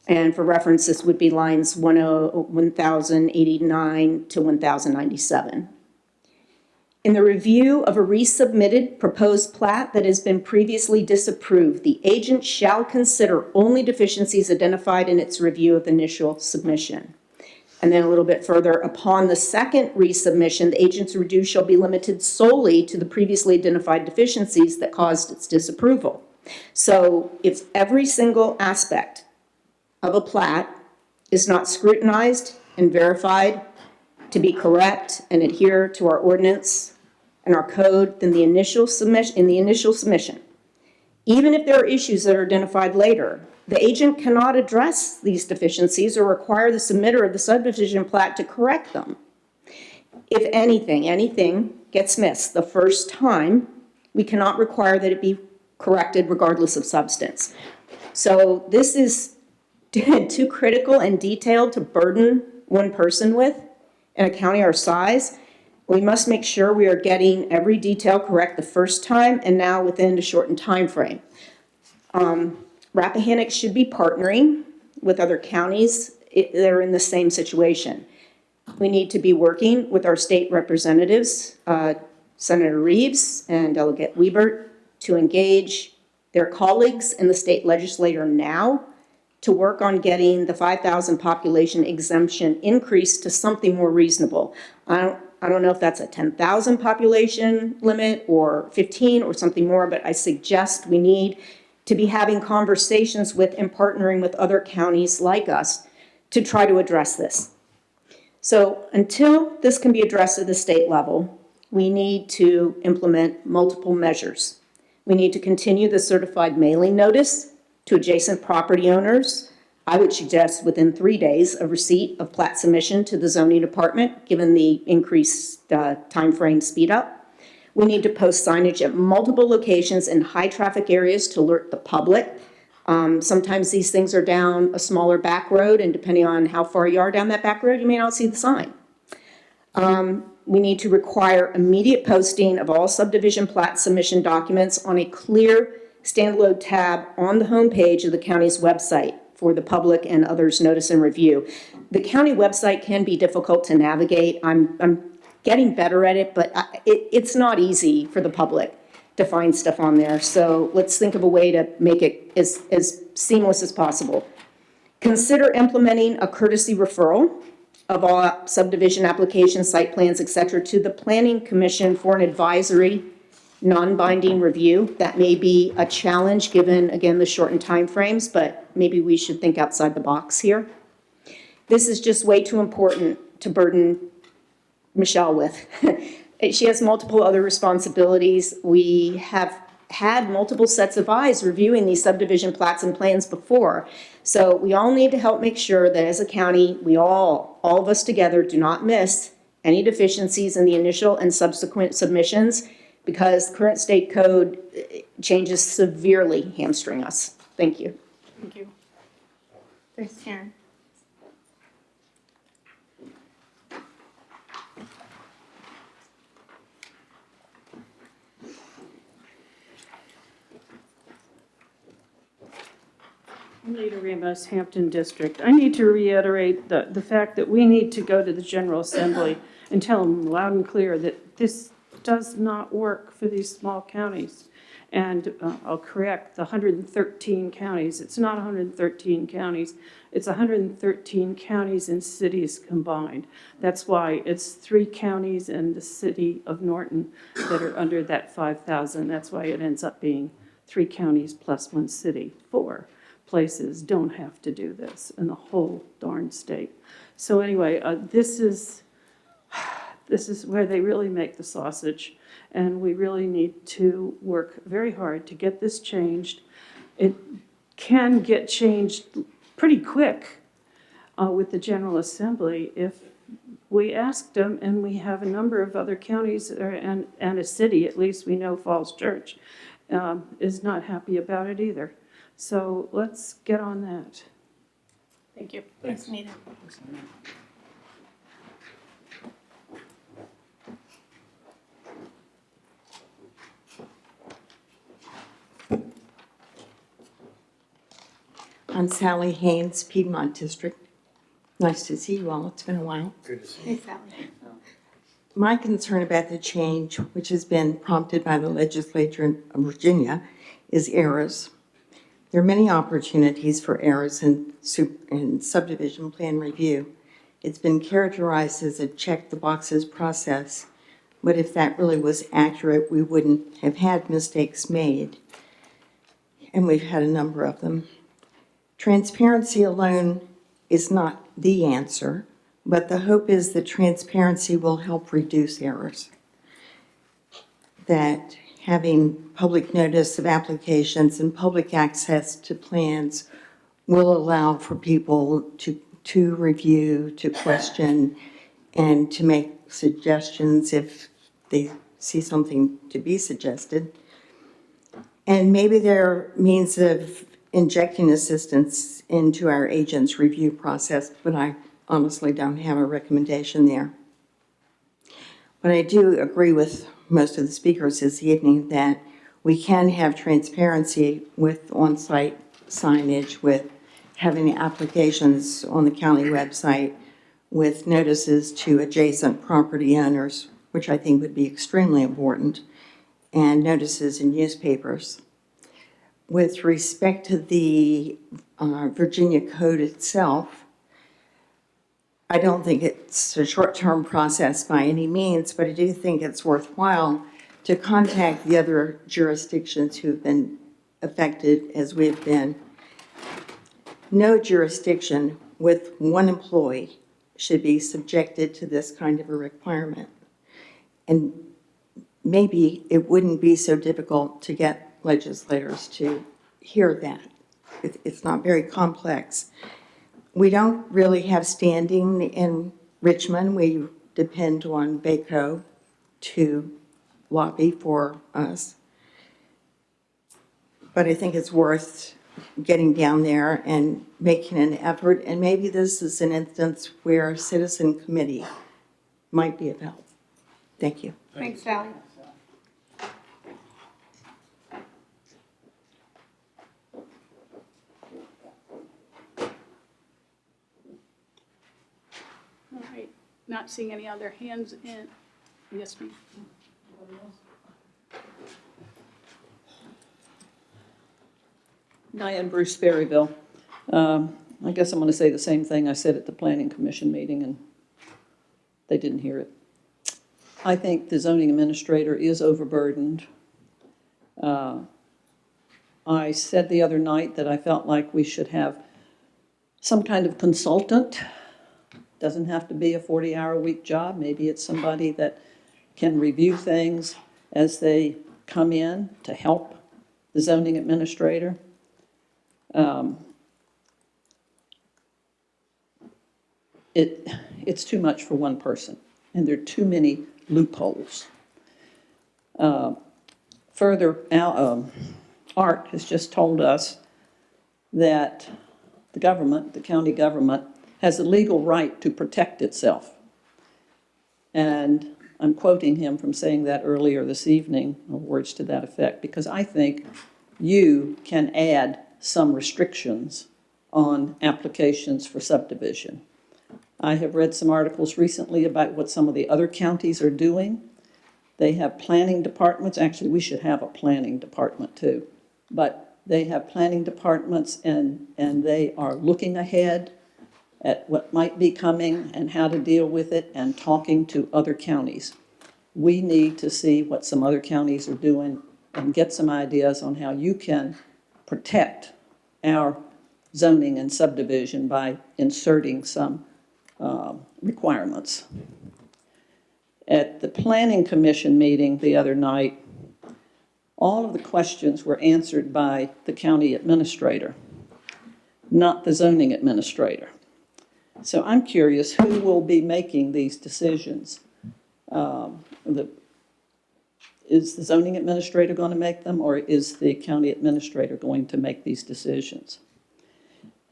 And for reference, this would be lines 1089 to 1097. In the review of a resubmitted proposed plat that has been previously disapproved, the agent shall consider only deficiencies identified in its review of the initial submission. And then a little bit further, upon the second resubmission, the agent's review shall be limited solely to the previously identified deficiencies that caused its disapproval. So if every single aspect of a plat is not scrutinized and verified to be correct and adhere to our ordinance, in our code than the initial submission. Even if there are issues that are identified later, the agent cannot address these deficiencies or require the submitter of the subdivision plat to correct them. If anything gets missed the first time, we cannot require that it be corrected regardless of substance. So this is too critical and detailed to burden one person with in a county our size. We must make sure we are getting every detail correct the first time and now within a shortened time frame. Rappahannock should be partnering with other counties that are in the same situation. We need to be working with our state representatives, Senator Reeves and Delegate Wiebert, to engage their colleagues in the state legislature now to work on getting the 5,000 population exemption increased to something more reasonable. I don't know if that's a 10,000 population limit or 15 or something more, but I suggest we need to be having conversations with and partnering with other counties like us to try to address this. So until this can be addressed at the state level, we need to implement multiple measures. We need to continue the certified mailing notice to adjacent property owners. I would suggest within 3 days of receipt of plat submission to the zoning department, given the increased timeframe speed up. We need to post signage at multiple locations in high traffic areas to alert the public. Sometimes these things are down a smaller back road, and depending on how far you are down that back road, you may not see the sign. We need to require immediate posting of all subdivision plat submission documents on a clear standalone tab on the homepage of the county's website for the public and others' notice and review. The county website can be difficult to navigate. I'm getting better at it, but it's not easy for the public to find stuff on there. So let's think of a way to make it as seamless as possible. Consider implementing a courtesy referral of all subdivision applications, site plans, et cetera, to the Planning Commission for an advisory, non-binding review. That may be a challenge given, again, the shortened timeframes, but maybe we should think outside the box here. This is just way too important to burden Michelle with. She has multiple other responsibilities. We have had multiple sets of eyes reviewing these subdivision plats and plans before. So we all need to help make sure that as a county, we all of us together do not miss any deficiencies in the initial and subsequent submissions, because current state code changes severely hamstring us. Thank you. Thank you. Thanks, Karen. Leader Ramos, Hampton District. I need to reiterate the fact that we need to go to the General Assembly and tell them loud and clear that this does not work for these small counties. And I'll correct, the 113 counties. It's not 113 counties. It's 113 counties and cities combined. That's why it's 3 counties and the city of Norton that are under that 5,000. That's why it ends up being 3 counties plus 1 city. 4 places don't have to do this in the whole darn state. So anyway, this is where they really make the sausage, and we really need to work very hard to get this changed. It can get changed pretty quick with the General Assembly if we asked them, and we have a number of other counties and a city, at least we know Falls Church, is not happy about it either. So let's get on that. Thank you. Thanks, Nita. I'm Sally Haynes, Piedmont District. Nice to see you all. It's been a while. Good to see you. Hey, Sally. My concern about the change, which has been prompted by the legislature of Virginia, is errors. There are many opportunities for errors in subdivision plan review. It's been characterized as a check-the-boxes process, but if that really was accurate, we wouldn't have had mistakes made, and we've had a number of them. Transparency alone is not the answer, but the hope is that transparency will help reduce errors. that having public notice of applications and public access to plans will allow for people to review, to question, and to make suggestions if they see something to be suggested. And maybe there are means of injecting assistance into our agent's review process, but I honestly don't have a recommendation there. But I do agree with most of the speakers this evening that we can have transparency with on-site signage, with having applications on the county website, with notices to adjacent property owners, which I think would be extremely important, and notices in newspapers. With respect to the Virginia Code itself, I don't think it's a short-term process by any means, but I do think it's worthwhile to contact the other jurisdictions who've been affected as we've been. No jurisdiction with one employee should be subjected to this kind of a requirement. And maybe it wouldn't be so difficult to get legislators to hear that. It's not very complex. We don't really have standing in Richmond. We depend on BACO to lobby for us. But I think it's worth getting down there and making an effort. And maybe this is an instance where a citizen committee might be of help. Thank you. Thanks, Sally. All right, not seeing any other hands in. Yes, ma'am. Diane Bruce, Berryville. I guess I'm going to say the same thing I said at the Planning Commission meeting, and they didn't hear it. I think the zoning administrator is overburdened. I said the other night that I felt like we should have some kind of consultant. Doesn't have to be a 40-hour-a-week job. Maybe it's somebody that can review things as they come in to help the zoning administrator. It's too much for one person, and there are too many loopholes. Further, Art has just told us that the government, the county government, has a legal right to protect itself. And I'm quoting him from saying that earlier this evening, or words to that effect, because I think you can add some restrictions on applications for subdivision. I have read some articles recently about what some of the other counties are doing. They have planning departments. Actually, we should have a planning department too. But they have planning departments, and they are looking ahead at what might be coming and how to deal with it and talking to other counties. We need to see what some other counties are doing and get some ideas on how you can protect our zoning and subdivision by inserting some requirements. At the Planning Commission meeting the other night, all of the questions were answered by the county administrator, not the zoning administrator. So I'm curious who will be making these decisions. Is the zoning administrator going to make them, or is the county administrator going to make these decisions?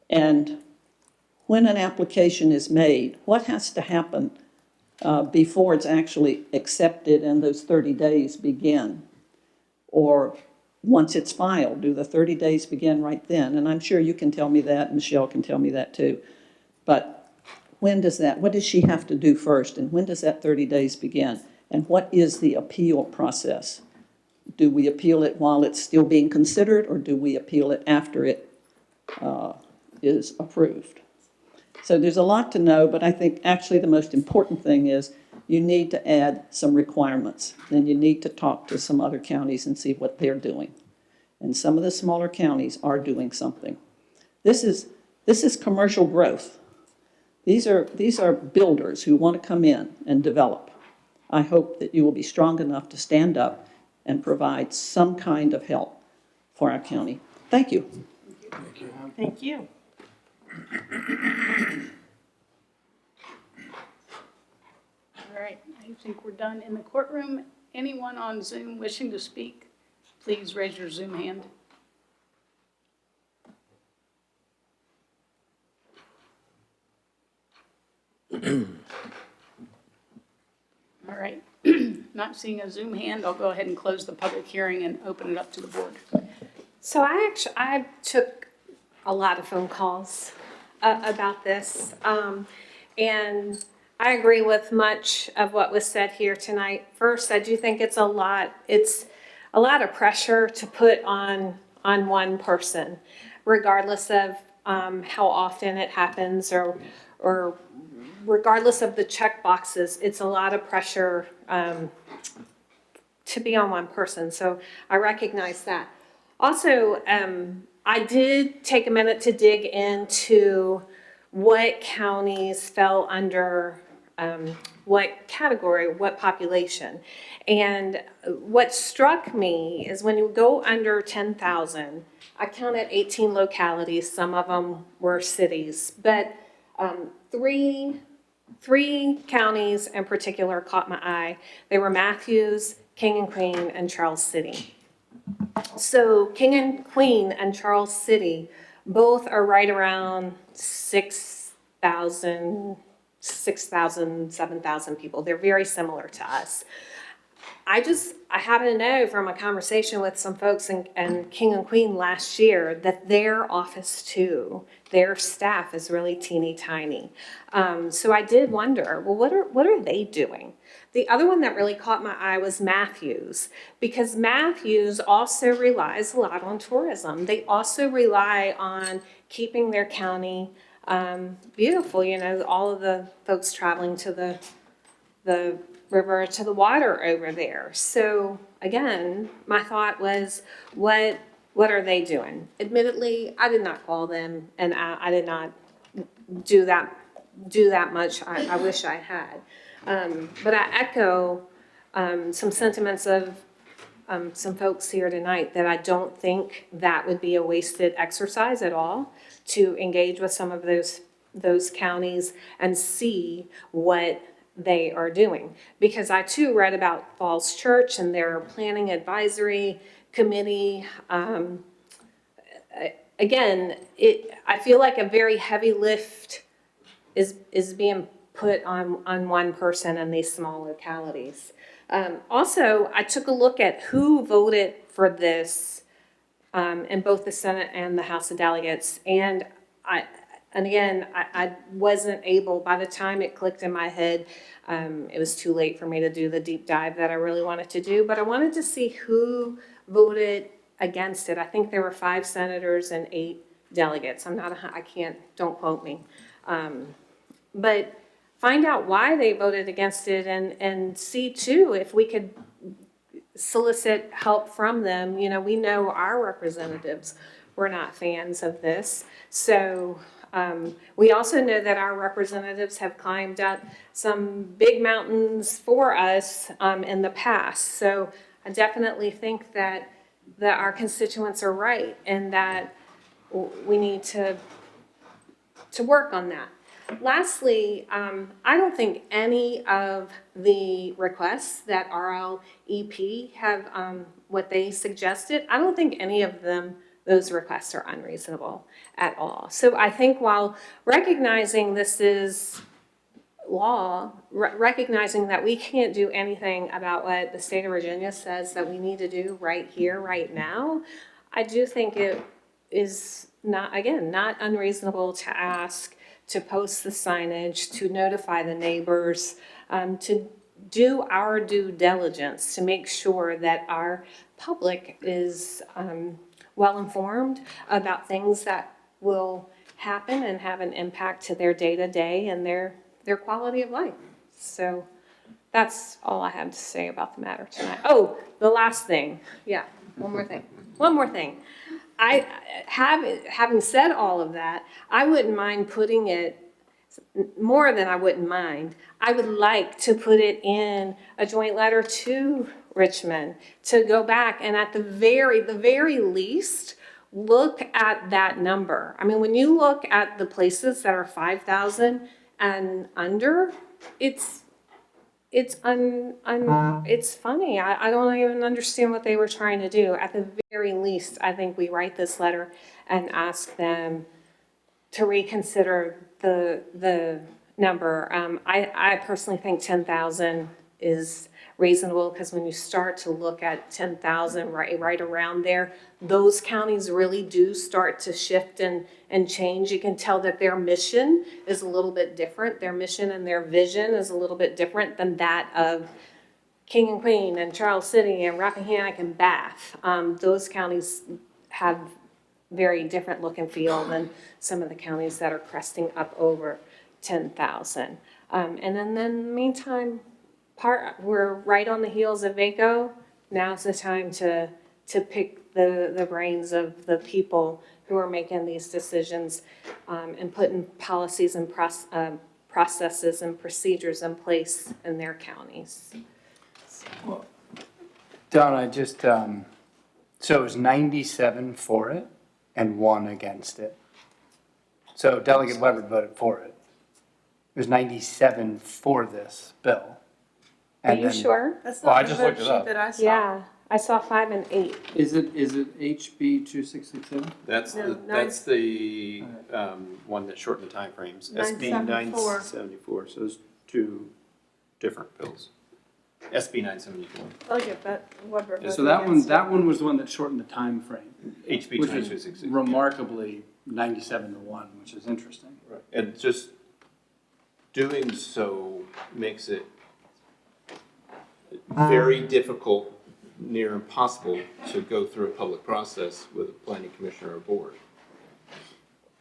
And when an application is made, what has to happen before it's actually accepted and those 30 days begin? Or once it's filed, do the 30 days begin right then? And I'm sure you can tell me that, Michelle can tell me that too. But when does that, what does she have to do first? And when does that 30 days begin? And what is the appeal process? Do we appeal it while it's still being considered, or do we appeal it after it is approved? So there's a lot to know, but I think actually the most important thing is you need to add some requirements. Then you need to talk to some other counties and see what they're doing. And some of the smaller counties are doing something. This is commercial growth. These are builders who want to come in and develop. I hope that you will be strong enough to stand up and provide some kind of help for our county. Thank you. Thank you. All right, I think we're done in the courtroom. Anyone on Zoom wishing to speak, please raise your Zoom hand. All right, not seeing a Zoom hand, I'll go ahead and close the public hearing and open it up to the board. So I took a lot of phone calls about this, and I agree with much of what was said here tonight. First, I do think it's a lot of pressure to put on one person, regardless of how often it happens or regardless of the check boxes. It's a lot of pressure to be on one person. So I recognize that. Also, I did take a minute to dig into what counties fell under what category, what population. And what struck me is when you go under 10,000, I counted 18 localities, some of them were cities, but three counties in particular caught my eye. They were Matthews, King and Queen, and Charles City. So King and Queen and Charles City both are right around 6,000, 7,000 people. They're very similar to us. I happen to know from a conversation with some folks in King and Queen last year that their office too, their staff is really teeny tiny. So I did wonder, well, what are they doing? The other one that really caught my eye was Matthews, because Matthews also relies a lot on tourism. They also rely on keeping their county beautiful. You know, all of the folks traveling to the river, to the water over there. So again, my thought was, what are they doing? Admittedly, I did not call them, and I did not do that much. I wish I had. But I echo some sentiments of some folks here tonight that I don't think that would be a wasted exercise at all to engage with some of those counties and see what they are doing. Because I too read about Falls Church and their planning advisory committee. Again, I feel like a very heavy lift is being put on one person in these small localities. Also, I took a look at who voted for this in both the Senate and the House of Delegates, and again, I wasn't able, by the time it clicked in my head, it was too late for me to do the deep dive that I really wanted to do, but I wanted to see who voted against it. I think there were 5 senators and 8 delegates. Don't quote me. But find out why they voted against it and see too if we could solicit help from them. You know, we know our representatives were not fans of this. So we also know that our representatives have climbed up some big mountains for us in the past. So I definitely think that our constituents are right and that we need to work on that. Lastly, I don't think any of the requests that RLEP have, what they suggested, I don't think any of those requests are unreasonable at all. So I think while recognizing this is law, recognizing that we can't do anything about what the state of Virginia says that we need to do right here, right now, I do think it is not unreasonable to ask to post the signage, to notify the neighbors, to do our due diligence to make sure that our public is well-informed about things that will happen and have an impact to their day-to-day and their quality of life. So that's all I have to say about the matter tonight. Oh, the last thing. Yeah, one more thing. Having said all of that, I wouldn't mind putting it, more than I wouldn't mind, I would like to put it in a joint letter to Richmond, to go back and at the very least, look at that number. I mean, when you look at the places that are 5,000 and under, it's funny. I don't even understand what they were trying to do. At the very least, I think we write this letter and ask them to reconsider the number. I personally think 10,000 is reasonable, because when you start to look at 10,000 right around there, those counties really do start to shift and change. You can tell that their mission is a little bit different. Their mission and their vision is a little bit different than that of King and Queen and Charles City and Rappahannock and Bath. Those counties have very different look and feel than some of the counties that are cresting up over 10,000. And then in the meantime, we're right on the heels of VACO. Now's the time to pick the brains of the people who are making these decisions, and putting policies and processes and procedures in place in their counties. Don, I just, so it was 97 for it and 1 against it. So Delegate Weber voted for it. It was 97 for this bill. Are you sure? That's Well, I not the just vote looked it sheet up. that I saw. Yeah, I saw 5 and 8. Is it HB 2667? That's No, the one that shortened the timeframes. SB 974. 974, so those two different bills. SB 974. Delegate Weber voted So that against it. one was the one that shortened the time frame, HB which 2266. is remarkably 97 to 1, which is interesting. Right. And just doing so makes it very difficult, near impossible, to go through a public process with a planning commissioner or board.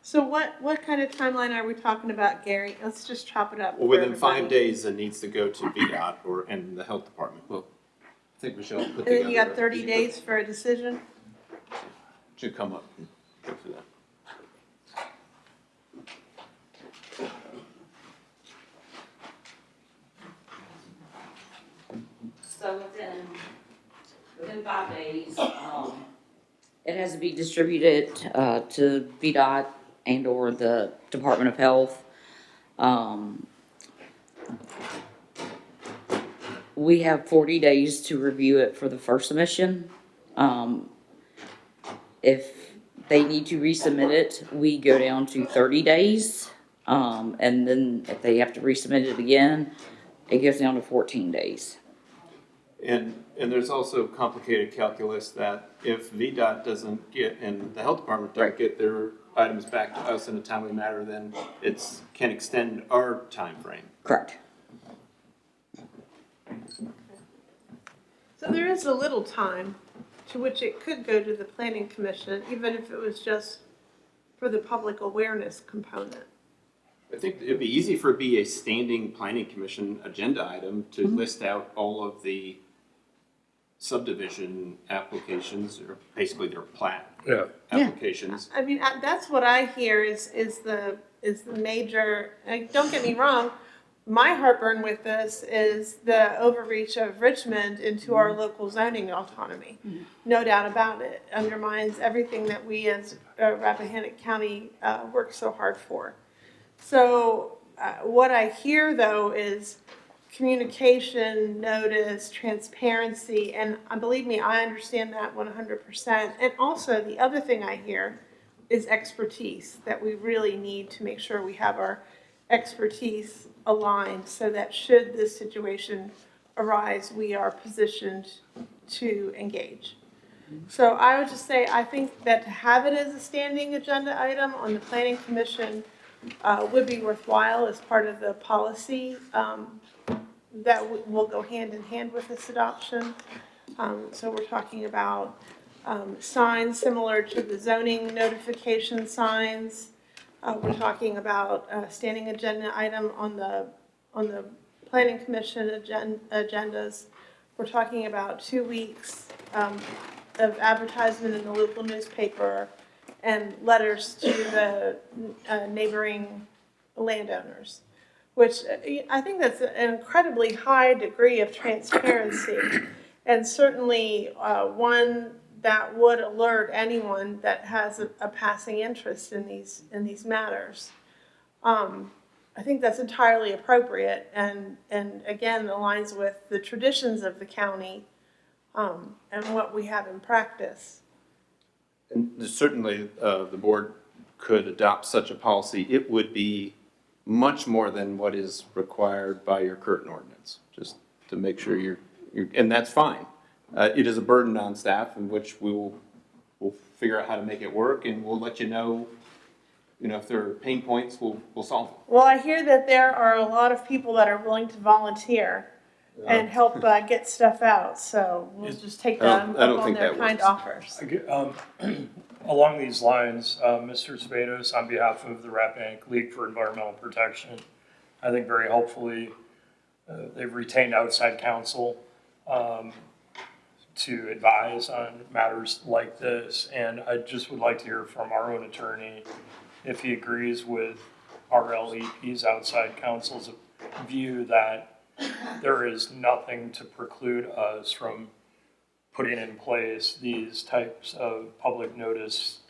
So what kind of timeline are we talking about, Gary? Let's just chop it up. Well, for within 5 everybody. days, it needs to go to VDOT and the health department. Well, I think Michelle put And together. then you got 30 days for a decision? Should come up and go through that. So within 5 days, it has to be distributed to VDOT and or the Department of Health. We have 40 days to review it for the first submission. If they need to resubmit it, we go down to 30 days. And then if they have to resubmit it again, it goes down to 14 days. And there's also complicated calculus that if VDOT doesn't get, and the health department don't get their items back to us in a timely manner, then it's, can extend our time frame. Correct. So there is a little time to which it could go to the planning commission, even if it was just for the public awareness component. I think it'd be easy for it to be a standing planning commission agenda item to list out all of the subdivision applications, or basically their plat applications. I mean, that's what I hear is the major, don't get me wrong, my heartburn with this is the overreach of Richmond into our local zoning autonomy. No doubt about it. Undermines everything that we as Rappahannock County work so hard for. So what I hear though is communication, notice, transparency, and believe me, I understand that 100%. And also the other thing I hear is expertise, that we really need to make sure we have our expertise aligned so that should this situation arise, we are positioned to engage. So I would just say, I think that to have it as a standing agenda item on the Planning Commission would be worthwhile as part of the policy that will go hand in hand with this adoption. So we're talking about signs similar to the zoning notification signs. We're talking about a standing agenda item on the Planning Commission agendas. We're talking about 2 weeks of advertisement in the local newspaper and letters to the neighboring landowners, which I think that's an incredibly high degree of transparency. and certainly one that would alert anyone that has a passing interest in these matters. I think that's entirely appropriate and again aligns with the traditions of the county and what we have in practice. And certainly, the board could adopt such a policy. It would be much more than what is required by your current ordinance, just to make sure you're and that's fine. It is a burden on staff in which we'll figure out how to make it work, and we'll let you know, if there are pain points, we'll solve them. Well, I hear that there are a lot of people that are willing to volunteer and help get stuff out, so we'll just take them I don't up on think their that kind works. offers. Along these lines, Mr. Spados, on behalf of the Rappahannock League for Environmental Protection, I think very helpfully, they've retained outside counsel to advise on matters like this. And I just would like to hear from our own attorney if he agrees with RLEP's outside counsel's view that there is nothing to preclude us from putting in place these types of public notice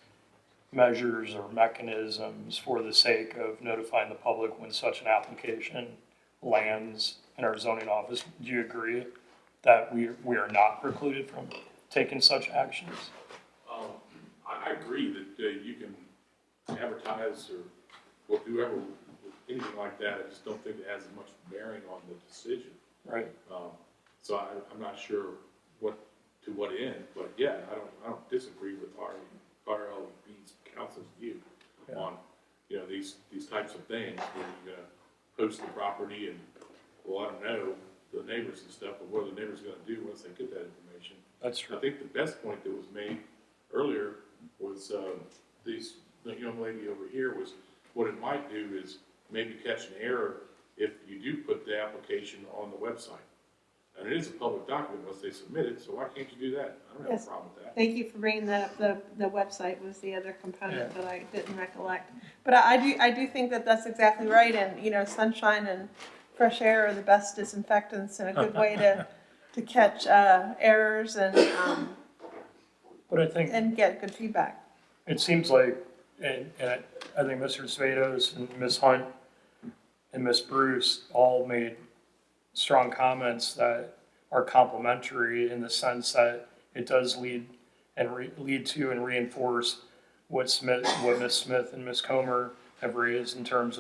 measures or mechanisms for the sake of notifying the public when such an application lands in our zoning office. Do you agree that we are not precluded from taking such actions? I agree that you can advertise or do whatever, anything like that. I just don't think it has as much bearing on the decision. Right. So I'm not sure to what end, but yeah, I don't disagree with RLB's counsel's view on, these types of things where you're gonna post the property and we'll let them know, the neighbors and stuff, but what are the neighbors gonna do once they get that information? That's true. I think the best point that was made earlier was, the young lady over here was, what it might do is maybe catch an error if you do put the application on the website. And it is a public document once they submit it, so why can't you do that? I don't have Yes. a problem with that. Thank you for bringing that up. The website was the other component that I didn't recollect. But I do think that that's exactly right. And, sunshine and fresh air are the best disinfectants and a good way to catch errors and But I think and get good feedback. it seems like, and I think Mr. Spados and Ms. Hunt and Ms. Bruce all made strong comments that are complimentary in the sense that it does lead to and reinforce what Ms. Smith and Ms. Comer have raised in terms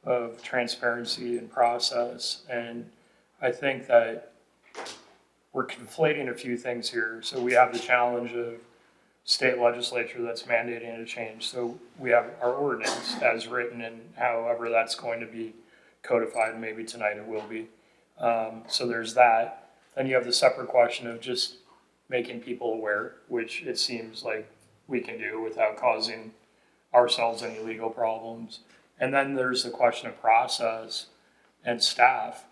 of transparency and process. And I think that we're conflating a few things here. So we have the challenge of state legislature that's mandating a change. So we have our ordinance as written, and however that's going to be codified, maybe tonight it will be. So there's that. Then you have the separate question of just making people aware, which it seems like we can do without causing ourselves any legal problems. And then there's the question of process and staff.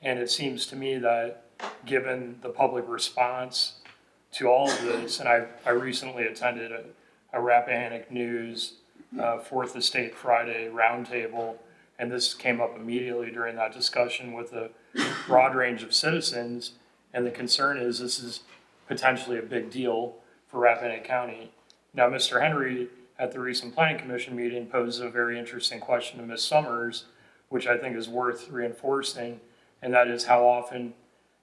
And it seems to me that given the public response to all of this, and I recently attended a Rappahannock News 4th Estate Friday roundtable, and this came up immediately during that discussion with a broad range of citizens, and the concern is this is potentially a big deal for Rappahannock County. Now, Mr. Henry, at the recent Planning Commission meeting, posed a very interesting question to Ms. Summers, which I think is worth reinforcing, and that is how often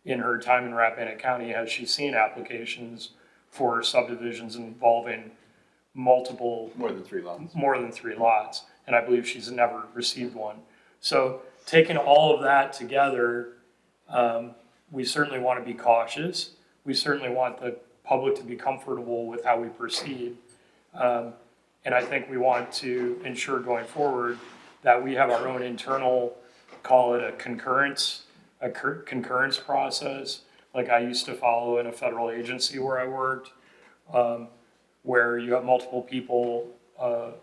in her time in Rappahannock County has she seen applications for subdivisions involving More than 3 lots. More than 3 lots, and I believe she's never received one. So taking all of that together, we certainly want to be cautious. We certainly want the public to be comfortable with how we proceed. And I think we want to ensure going forward that we have our own internal, call it a concurrence process, like I used to follow in a federal agency where I worked, where you have multiple people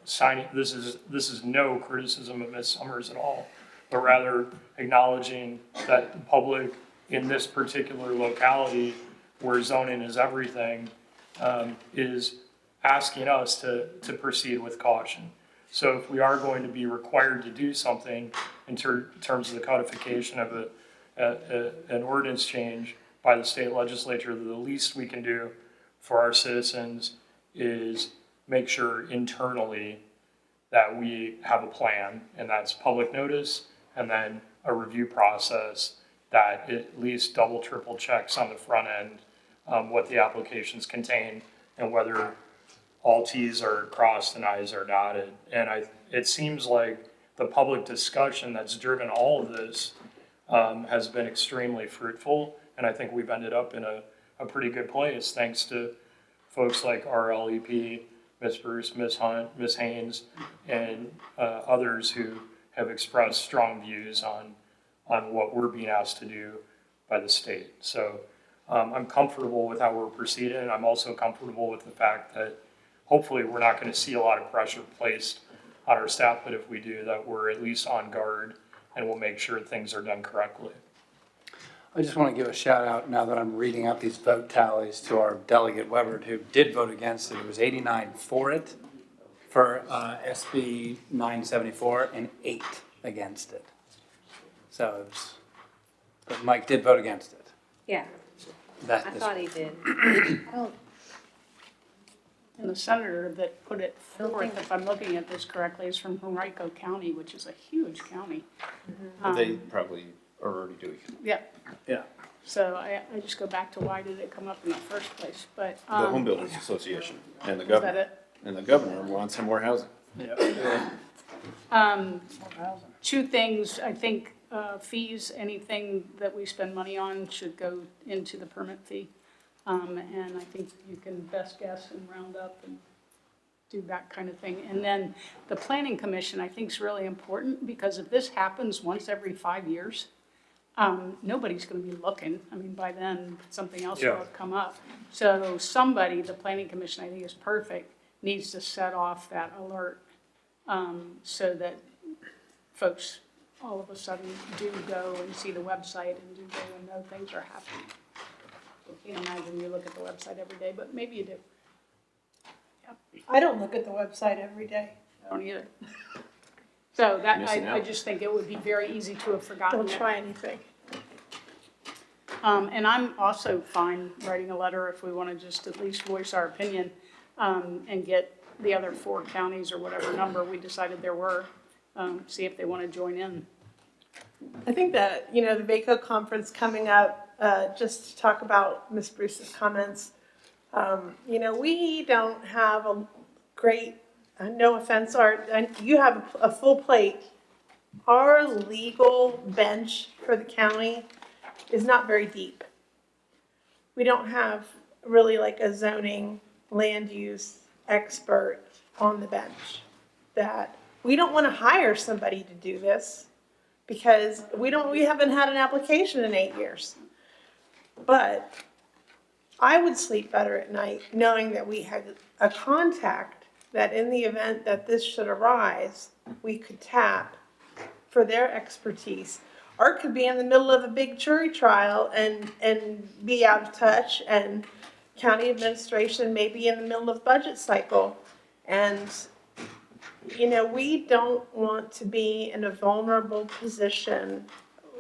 signing. This is no criticism of Ms. Summers at all, but rather acknowledging that the public in this particular locality where zoning is everything is asking us to proceed with caution. So if we are going to be required to do something in terms of the codification of an ordinance change, by the state legislature, the least we can do for our citizens is make sure internally that we have a plan, and that's public notice, and then a review process that at least double, triple checks on the front end what the applications contain and whether all Ts are crossed and Is are dotted. And it seems like the public discussion that's driven all of this has been extremely fruitful, and I think we've ended up in a pretty good place thanks to folks like RLEP, Ms. Bruce, Ms. Hunt, Ms. Haynes, and others who have expressed strong views on what we're being asked to do by the state. So I'm comfortable with how we're proceeding, and I'm also comfortable with the fact that hopefully we're not going to see a lot of pressure placed on our staff, but if we do, that we're at least on guard and we'll make sure things are done correctly. I just want to give a shout out now that I'm reading out these vote tallies to our delegate Weber, who did vote against it. It was 89 for it, for SB 974, and 8 against it. So it was, but Mike did vote against it. Yeah, That I is- thought he did. And the senator that put it forth, if I'm looking at this correctly, is from Henrico County, which is a huge county. They probably are already doing it. Yeah, Yeah. so I just go back to why did it come up in the first place, but. The Home Builders Association and the Is that governor. it? And the governor wants some more housing. Two things, I think, fees, anything that we spend money on should go into the permit fee. And I think you can best guess and round up and do that kind of thing. And then the planning commission, I think, is really important, because if this happens once every 5 years, nobody's gonna be looking. I mean, by then, something else will have come up. So somebody, the planning commission, I think is perfect, needs to set off that alert, so that folks all of a sudden do go and see the website and do go and know things are happening. I can't imagine you look at the website every day, but maybe you do. I don't look at the website every day. I don't either. So that, Missing I out. just think it would be very easy to have forgotten Don't it. try anything. And I'm also fine writing a letter if we want to just at least voice our opinion, and get the other 4 counties or whatever number we decided there were, see if they want to join in. I think that, the VACO conference coming up, just to talk about Ms. Bruce's comments, we don't have a great, no offense, Art, and you have a full plate. Our legal bench for the county is not very deep. We don't have really like a zoning land use expert on the bench. That we don't want to hire somebody to do this because we haven't had an application in 8 years. But I would sleep better at night knowing that we had a contact that in the event that this should arise, we could tap for their expertise. Art could be in the middle of a big jury trial and be out of touch, and county administration may be in the middle of budget cycle. And, we don't want to be in a vulnerable position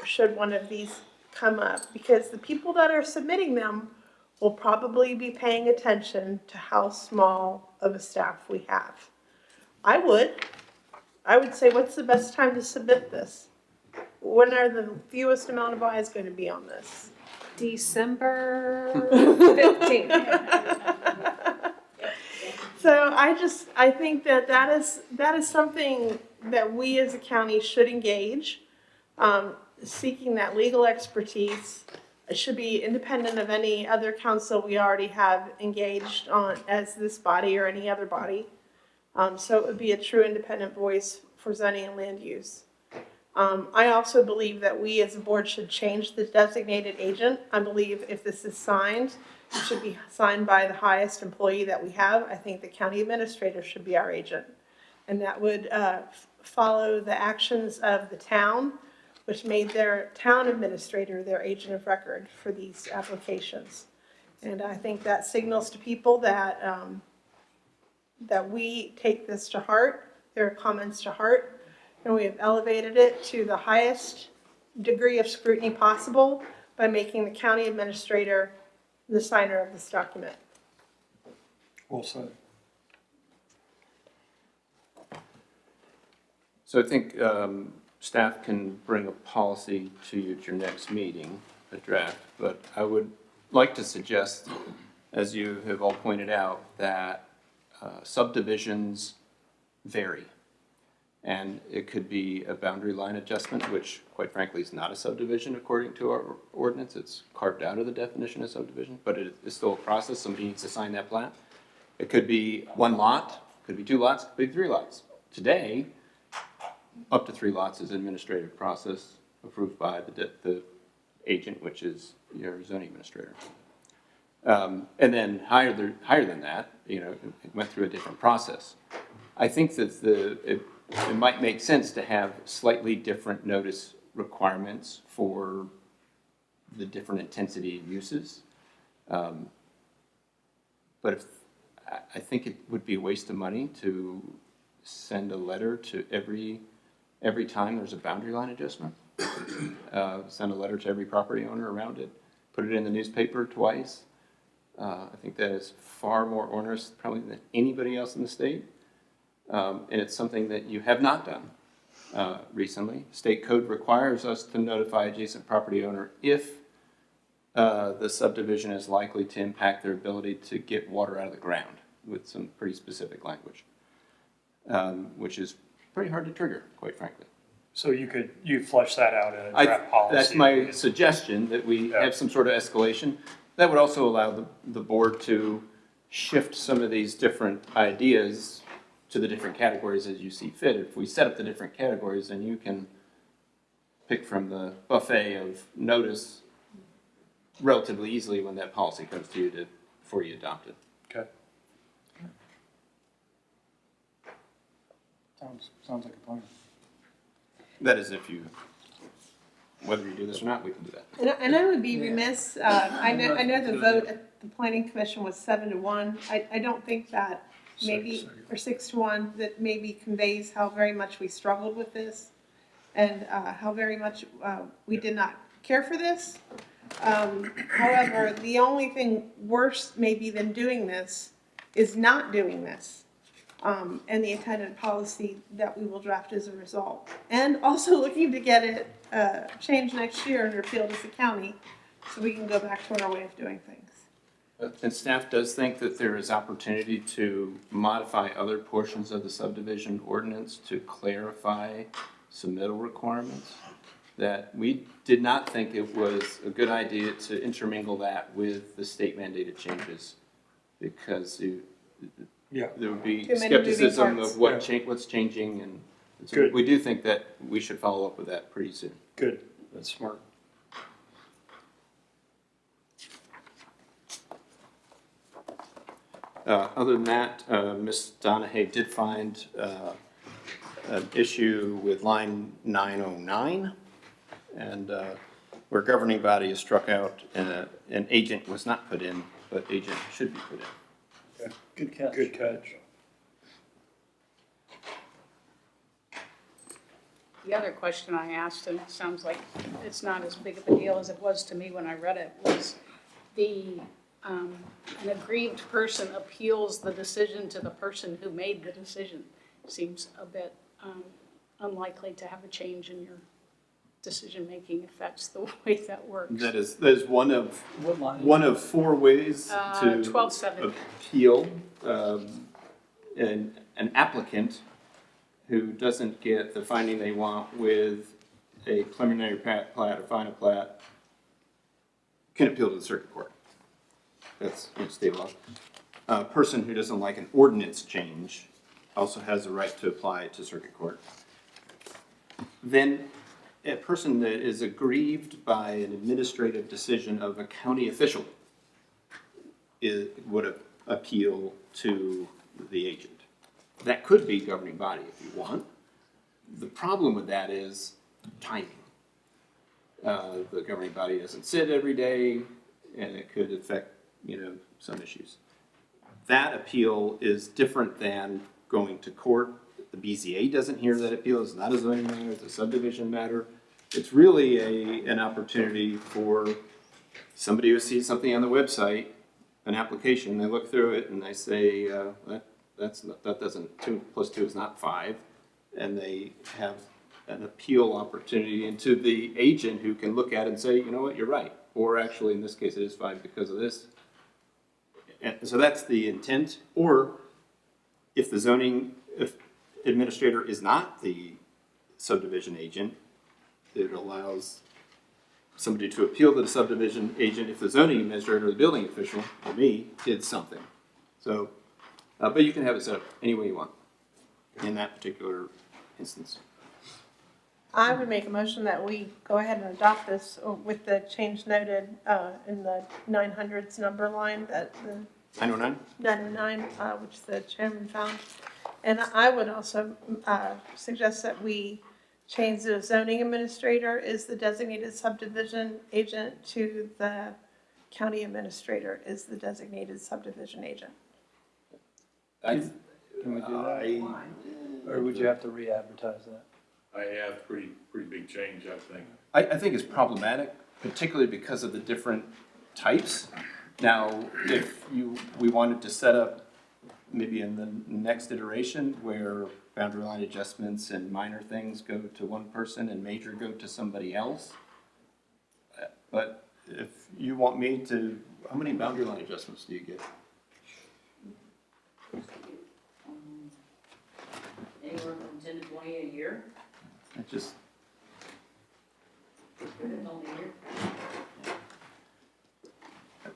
should one of these come up, because the people that are submitting them will probably be paying attention to how small of a staff we have. I would say, what's the best time to submit this? When are the fewest amount of eyes going to be on this? December 15th. So I think that is something that we as a county should engage, seeking that legal expertise. It should be independent of any other council we already have engaged on as this body or any other body. So it would be a true independent voice for zoning and land use. I also believe that we as a board should change the designated agent. I believe if this is signed, it should be signed by the highest employee that we have. I think the county administrator should be our agent. And that would follow the actions of the town, which made their town administrator their agent of record for these applications. And I think that signals to people that that we take this to heart, their comments to heart, and we have elevated it to the highest degree of scrutiny possible, by making the county administrator the signer of this document. Well said. So I think staff can bring a policy to you at your next meeting, a draft, but I would like to suggest, as you have all pointed out, that subdivisions vary. And it could be a boundary line adjustment, which quite frankly is not a subdivision according to our ordinance. It's carved out of the definition of subdivision, but it is still a process. Somebody needs to sign that plat. It could be one lot, could be two lots, could be three lots. Today, up to three lots is administrative process approved by the agent, which is your zoning administrator. And then higher than that, you know, it went through a different process. I think that it might make sense to have slightly different notice requirements for the different intensity of uses. But I think it would be a waste of money to send a letter to every time there's a boundary line adjustment. Send a letter to every property owner around it, put it in the newspaper twice. I think that is far more onerous probably than anybody else in the state. And it's something that you have not done recently. State code requires us to notify adjacent property owner if the subdivision is likely to impact their ability to get water out of the ground with some pretty specific language, which is pretty hard to trigger, quite frankly. So you flesh that out in a draft policy? That's my suggestion, that we have some sort of escalation. That would also allow the board to shift some of these different ideas to the different categories as you see fit. If we set up the different categories, then you can pick from the buffet of notice relatively easily when that policy comes to you before you adopt it. Okay. Sounds like a plan. That is whether you do this or not, we can do that. And I would be remiss, I know the vote at the planning commission was 7-1. I don't think that maybe, or 6-1, that maybe conveys how very much we struggled with this and how very much we did not care for this. However, the only thing worse maybe than doing this is not doing this. And the intended policy that we will draft as a result. And also looking to get it changed next year and repealed as a county so we can go back to our way of doing things. And staff does think that there is opportunity to modify other portions of the subdivision ordinance to clarify submittal requirements. That we did not think it was a good idea to intermingle that with the state mandated changes because there would be skepticism of what's changing, and so we do think that we should follow up with that pretty soon. Good, that's smart. Other than that, Ms. Donahue did find an issue with line 909, and where governing body is struck out, an agent was not put in, but agent should be put in. Good catch. Good catch. The other question I asked, and it sounds like it's not as big of a deal as it was to me when I read it, was an aggrieved person appeals the decision to the person who made the decision. Seems a bit unlikely to have a change in your decision-making if that's the way that works. That is one of four ways to 12-7. appeal an applicant who doesn't get the finding they want with a preliminary plat or final plat can appeal to the circuit court. That's state law. A person who doesn't like an ordinance change also has the right to apply to circuit court. Then a person that is aggrieved by an administrative decision of a county official would appeal to the agent. That could be governing body if you want. The problem with that is timing. The governing body doesn't sit every day, and it could affect, some issues. That appeal is different than going to court. The BZA doesn't hear that appeal. It's not a zoning matter, it's a subdivision matter. it's really an opportunity for somebody who sees something on the website, an application, they look through it and they say, that doesn't, 2 + 2 is not 5. And they have an appeal opportunity into the agent who can look at it and say, you know what, you're right. Or actually, in this case, it is 5 because of this. And so that's the intent. Or if the zoning administrator is not the subdivision agent, it allows somebody to appeal to the subdivision agent if the zoning administrator or the building official, or me, did something. So, but you can have it set up any way you want in that particular instance. I would make a motion that we go ahead and adopt this with the change noted in the 900s number line, that the 909? 909, which the chairman found. And I would also suggest that we change the zoning administrator is the designated subdivision agent to the county administrator is the designated subdivision agent. Can we do that? Or would you have to re-advertise that? I have pretty big change, I think. I think it's problematic, particularly because of the different types. Now, if we wanted to set up maybe in the next iteration where boundary line adjustments and minor things go to one person and major go to somebody else. But if you want me to, how many boundary line adjustments do you get? Anywhere from 10 to 20 a year. It just, Depends on the year.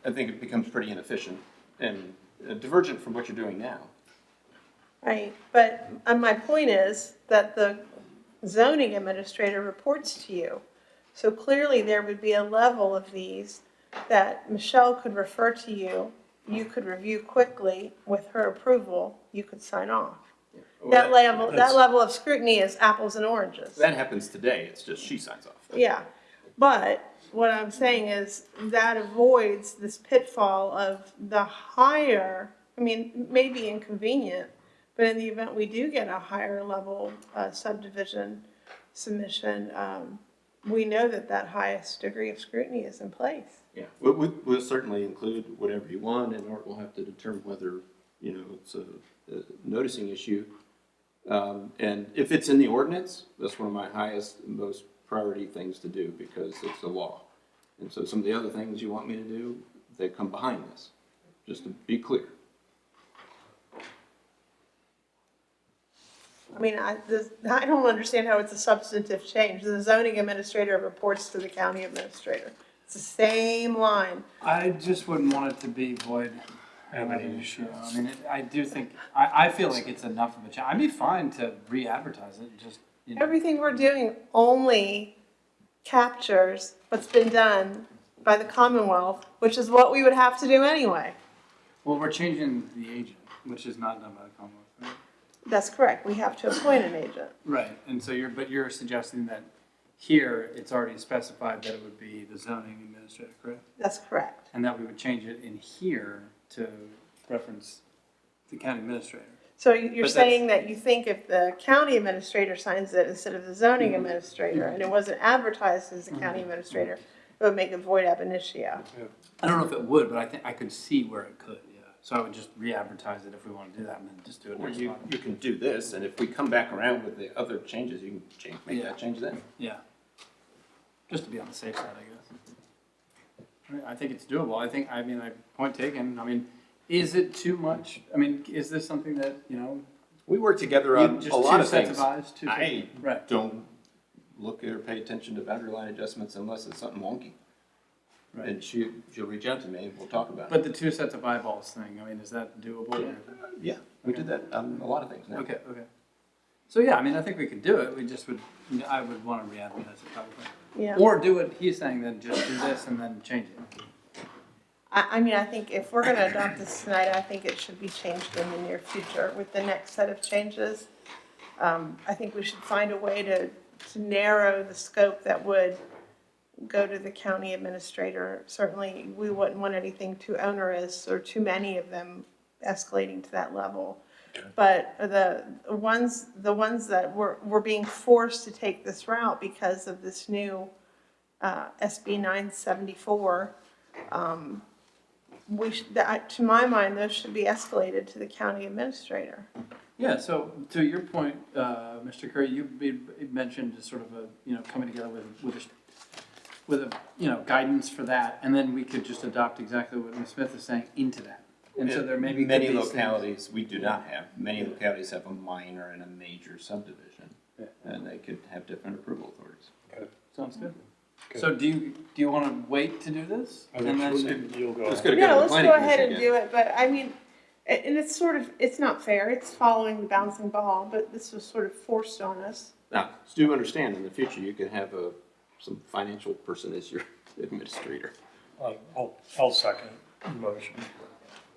I think it becomes pretty inefficient and divergent from what you're doing now. Right, but my point is that the zoning administrator reports to you. So clearly there would be a level of these that Michelle could refer to you, you could review quickly with her approval, you could sign off. Well, That level of scrutiny is apples and oranges. That happens today, it's just she signs off. Yeah, but what I'm saying is that avoids this pitfall of the higher, I mean, maybe inconvenient, but in the event we do get a higher level subdivision submission, we know that highest degree of scrutiny is in place. Yeah, we'll certainly include whatever you want, and Art will have to determine whether, it's a noticing issue. And if it's in the ordinance, that's one of my highest, most priority things to do, because it's a law. And so some of the other things you want me to do, they come behind this, just to be clear. I mean, I don't understand how it's a substantive change. The zoning administrator reports to the county administrator. It's the same line. I just wouldn't want it to be void of any issue. I mean, I do think, I feel like it's enough of a change. I'd be fine to re-advertise it, just, Everything we're doing only captures what's been done by the Commonwealth, which is what we would have to do anyway. Well, we're changing the agent, which is not done by the Commonwealth, right? That's correct. We have to appoint an agent. Right, and so you're suggesting that here, it's already specified that it would be the zoning administrator, correct? That's correct. And that we would change it in here to reference the county administrator. So you're saying that you think if the county administrator signs it instead of the zoning administrator, and it wasn't advertised as the county administrator, it would make it void ab initio. I don't know if it would, but I think I could see where it could, yeah. So I would just re-advertise it if we want to do that, and then just do it Or next you month. can do this, and if we come back around with the other changes, you can make that change then. Yeah. Just to be on the safe side, I guess. I think it's doable. Point taken. I mean, is it too much? I mean, is this something that, We work together on just a lot two of sets things. of eyes, I don't look at or pay attention to boundary line adjustments unless it's something wonky. Right. And she'll reach out to me and we'll talk about it. But the two sets of eyeballs thing, I mean, is that doable? Yeah, we did that on a lot of things now. Okay. So yeah, I mean, I think we could do it. I would want to re-advertise it probably. Yeah. Or do what he's saying, then just do this and then change it. I mean, I think if we're gonna adopt this tonight, I think it should be changed in the near future with the next set of changes. I think we should find a way to narrow the scope that would go to the county administrator. Certainly, we wouldn't want anything too onerous or too many of them escalating to that level. But the ones that were being forced to take this route because of this new SB 974, to my mind, those should be escalated to the county administrator. Yeah, so to your point, Mr. Curry, you mentioned just sort of coming together with a guidance for that, and then we could just adopt exactly what Ms. Smith is saying into that. And so there maybe Many could be localities, we do not have, many localities have a minor and a major subdivision, Yeah. and they could have different approval authorities. Sounds good. So do you want to wait to do this? I think you'll go. Let's go to Yeah, the let's planning go ahead commission and do it, but I mean, and it's not fair, it's following the bouncing ball, but this was sort of forced on us. Now, do understand, in the future, you could have some financial person as your administrator. I'll second the motion.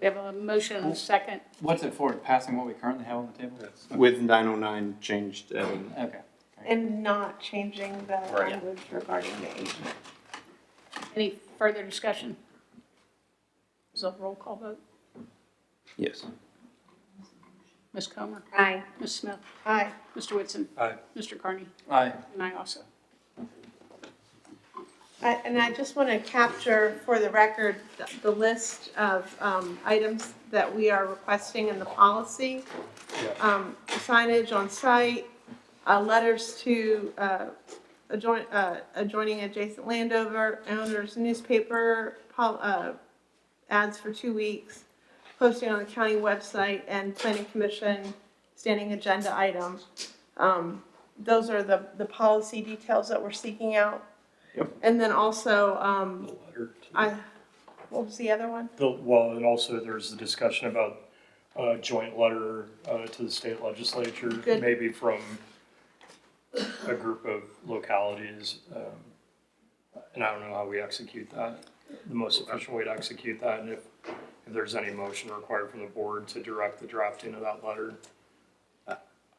We have a motion and a second. What's it for? Passing what we currently have on the table? With 909 changed, Okay. And not changing the Right. language regarding the age. Any further discussion? Is a roll call vote? yes. Ms. Comer? Aye. Ms. Smith? Aye. Mr. Whitson? Aye. Mr. Carney? Aye. And I also. And I just want to capture for the record the list of items that we are requesting in the policy. Signage on site, letters to adjoining adjacent landowners, newspaper, ads for 2 weeks, posting on the county website, and planning commission standing agenda item. Those are the policy details that we're seeking out. Yep. And then also, The letter what was the other one? Well, and also there's the discussion about a joint letter to the state legislature, Good. maybe from a group of localities. And I don't know how we execute that, the most efficient way to execute that, and if there's any motion required from the board to direct the drafting of that letter.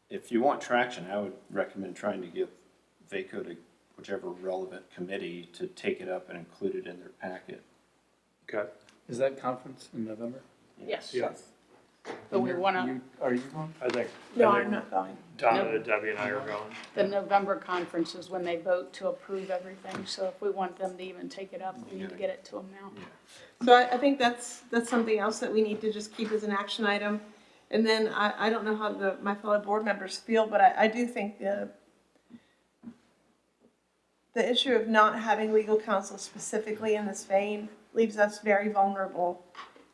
If you want traction, I would recommend trying to get VACO to whichever relevant committee to take it up and include it in their packet. Okay. Is that conference in November? Yes. Yeah, But we want to, Are you going? I think. No, I think I'm not going. Donna, Debbie, and I are going. the November conference is when they vote to approve everything. So if we want them to even take it up, we need to get it to them now. So I think that's something else that we need to just keep as an action item. And then I don't know how my fellow board members feel, but I do think the issue of not having legal counsel specifically in this vein leaves us very vulnerable.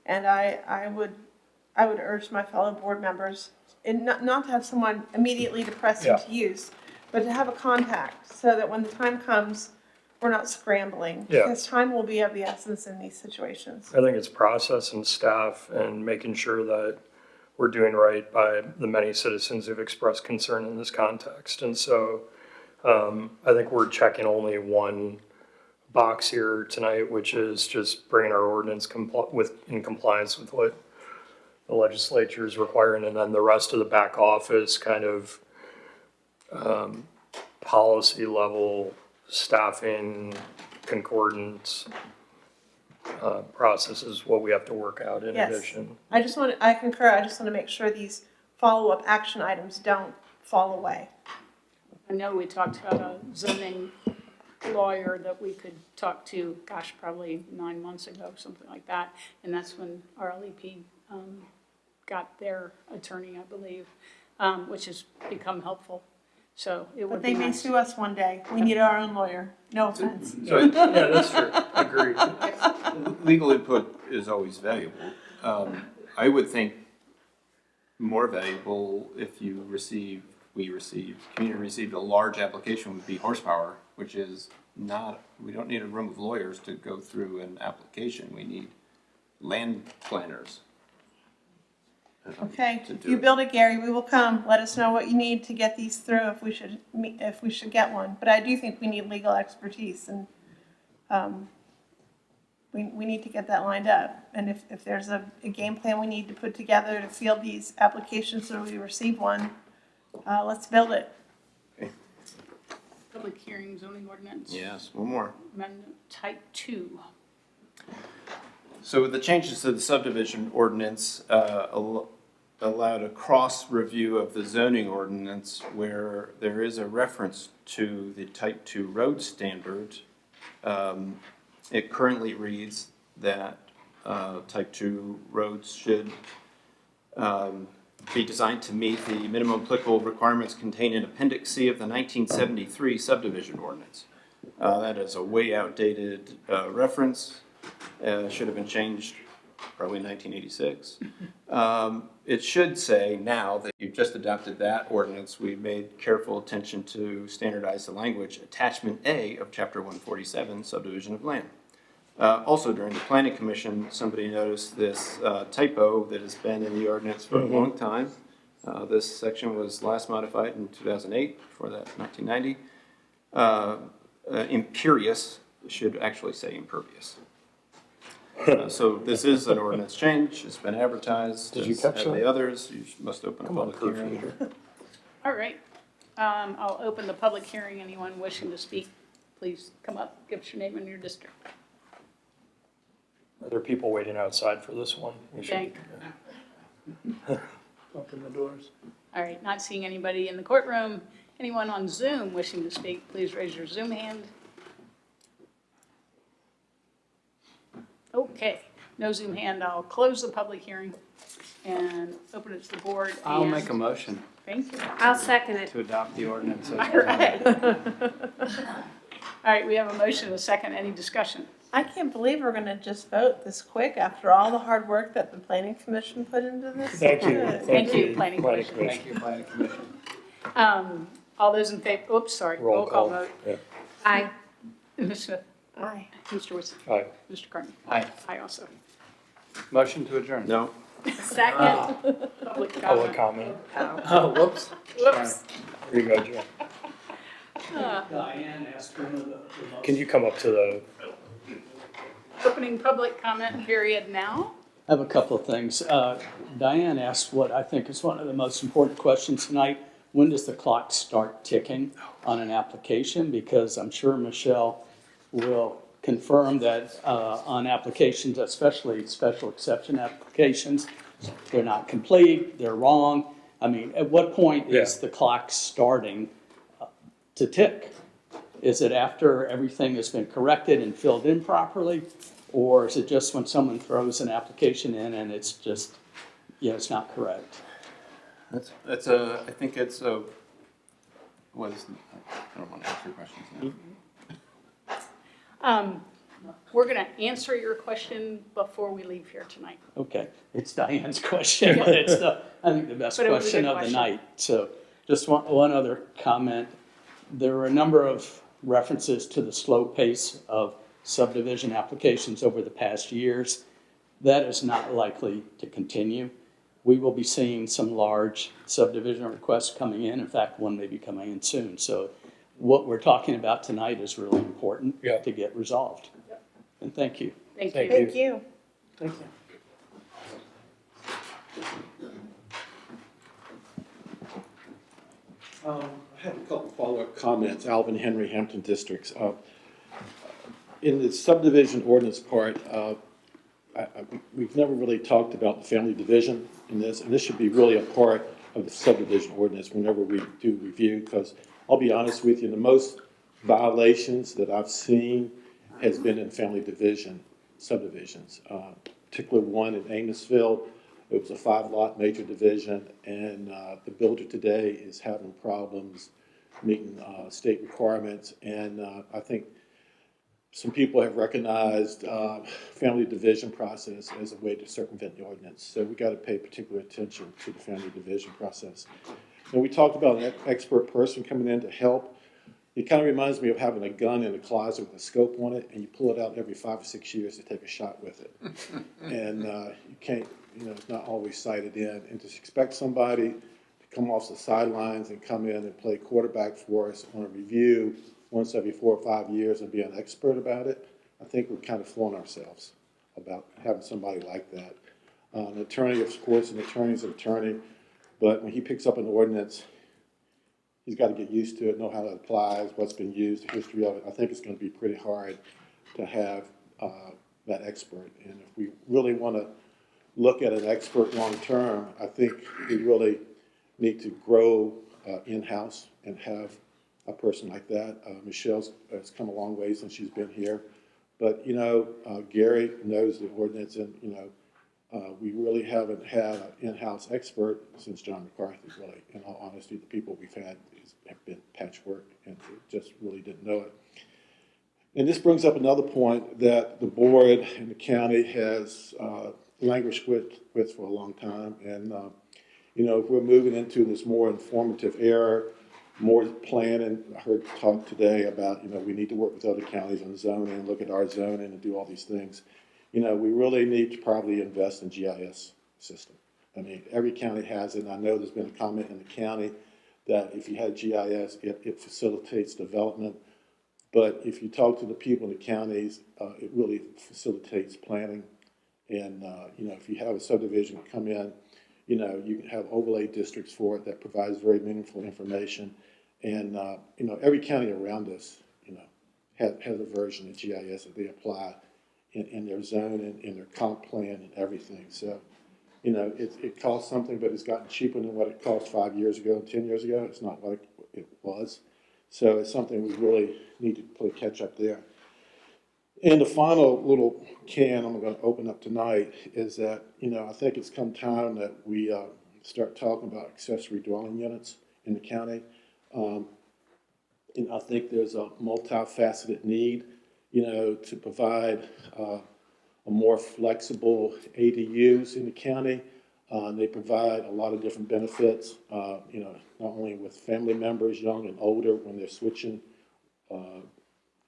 And I would urge my fellow board members, and not to have someone immediately to press into use, but to have a contact so that when the time comes, we're not scrambling. Yeah. Because time will be of the essence in these situations. I think it's process and staff and making sure that we're doing right by the many citizens who've expressed concern in this context. And so I think we're checking only one box here tonight, which is just bringing our ordinance in compliance with what the legislature is requiring. And then the rest of the back office kind of policy level staffing, concordance, process is what we have to work out in Yes. addition. I concur, I just want to make sure these follow-up action items don't fall away. I know we talked about a zoning lawyer that we could talk to, gosh, probably 9 months ago, something like that. And that's when RLEP got their attorney, I believe, which has become helpful. So it would But be they may nice. sue us one day. We need our own lawyer. No offense. Yeah, that's true. Agreed. Legal input is always valuable. I would think more valuable if community received a large application would be horsepower, which is not, we don't need a room of lawyers to go through an application. We need land planners. Okay, To if do you it. build it, Gary, we will come. Let us know what you need to get these through if we should get one. But I do think we need legal expertise, and we need to get that lined up. And if there's a game plan we need to put together to field these applications so we receive one, let's build it. Public hearing zoning ordinance. Yes, one more. Amendment type 2. So with the changes to the subdivision ordinance, allowed a cross review of the zoning ordinance where there is a reference to the type 2 road standard. It currently reads that type 2 roads should be designed to meet the minimum applicable requirements contained in Appendix C of the 1973 subdivision ordinance. That is a way outdated reference. Should have been changed probably in 1986. It should say now that you've just adopted that ordinance, we made careful attention to standardize the language, Attachment A of Chapter 147, Subdivision of Land. Also, during the Planning Commission, somebody noticed this typo that has been in the ordinance for a long time. This section was last modified in 2008, before that 1990. Imperious should actually say impervious. So this is an ordinance change, it's been advertised. Did you catch have that? the others, you must open a public hearing. All right. I'll open the public hearing. Anyone wishing to speak, please come up, give us your name and your district. Are there people waiting outside for this one? We should- Thank. Open the doors. All right, not seeing anybody in the courtroom. Anyone on Zoom wishing to speak, please raise your Zoom hand. Okay, no Zoom hand. I'll close the public hearing and open it to the board. I'll and- make a motion Thank you. I'll second it. to adopt the ordinance. All right. All right, we have a motion and a second. Any discussion? I can't believe we're gonna just vote this quick after all the hard work that the planning commission put into this. Thank you. Good. Thank you, Planning Commission. Thank you, Planning Commission. All those in favor, oops, sorry, roll call vote. Yeah. Aye. Ms. Smith? Aye. Mr. Woods? Aye. Mr. Carney? Aye. Aye also. Motion to adjourn. No? Second. Public Public comment. comment. Oh, whoops. Whoops. Here you go, Joe. Diane asked one of the Can you come up to the, Opening public comment period now. I have a couple of things. Diane asked what I think is one of the most important questions tonight. When does the clock start ticking on an application? Because I'm sure Michelle will confirm that on applications, especially special exception applications, they're not complete, they're wrong. I mean, at what point is the clock starting to tick? Is it after everything has been corrected and filled in properly? Or is it just when someone throws an application in and it's just, it's not correct? I think it's a, I don't want to answer your questions now. We're going to answer your question before we leave here tonight. Okay, it's Diane's question, but it's I think the best But it was a question good of the question. night. So just one other comment. There are a number of references to the slow pace of subdivision applications over the past years. That is not likely to continue. We will be seeing some large subdivision requests coming in. In fact, one may be coming in soon. So what we're talking about tonight is really important to get resolved. And thank you. Thank Thank you. Thank you. Thank you. I have a couple follow-up comments. Alvin Henry, Hampton Districts. In the subdivision ordinance part, we've never really talked about the family division in this, and this should be really a part of the subdivision ordinance whenever we do review, because I'll be honest with you, the most violations that I've seen has been in family division subdivisions. Particular one in Amosville, it was a 5-lot major division, and the builder today is having problems meeting state requirements, and I think some people have recognized family division process as a way to circumvent the ordinance. So we got to pay particular attention to the family division process. And we talked about an expert person coming in to help. It kind of reminds me of having a gun in a closet with a scope on it, and you pull it out every 5 or 6 years to take a shot with it. And you can't, it's not always sighted in. And to expect somebody to come off the sidelines and come in and play quarterback for us on a review once every 4 or 5 years and be an expert about it, I think we're kind of fooling ourselves about having somebody like that. An attorney, of course, an attorney's an attorney, but when he picks up an ordinance, he's got to get used to it, know how it applies, what's been used, the history of it. I think it's going to be pretty hard to have that expert. And if we really want to look at an expert long-term, I think we really need to grow in-house and have a person like that. Michelle's has come a long way since she's been here. But, Gary knows the ordinance, and, we really haven't had an in-house expert since John McCarthy, really. In all honesty, the people we've had have been patchwork and just really didn't know it. And this brings up another point that the board and the county has languished with for a long time. And, if we're moving into this more informative era, more planning, I heard talk today about, we need to work with other counties on zoning, look at our zoning and do all these things. We really need to probably invest in GIS system. I mean, every county has it, and I know there's been a comment in the county that if you had GIS, it facilitates development. But if you talk to the people in the counties, it really facilitates planning. And, if you have a subdivision come in, you can have overlay districts for it that provides very meaningful information. And, every county around us, has a version of GIS that they apply in their zone and in their comp plan and everything. So, it costs something, but it's gotten cheaper than what it cost 5 years ago, 10 years ago. It's not what it was. So it's something we really need to play catch up there. And the final little can I'm going to open up tonight is that, I think it's come time that we start talking about accessory dwelling units in the county. And I think there's a multifaceted need, to provide a more flexible ADUs in the county. They provide a lot of different benefits, not only with family members, young and older, when they're switching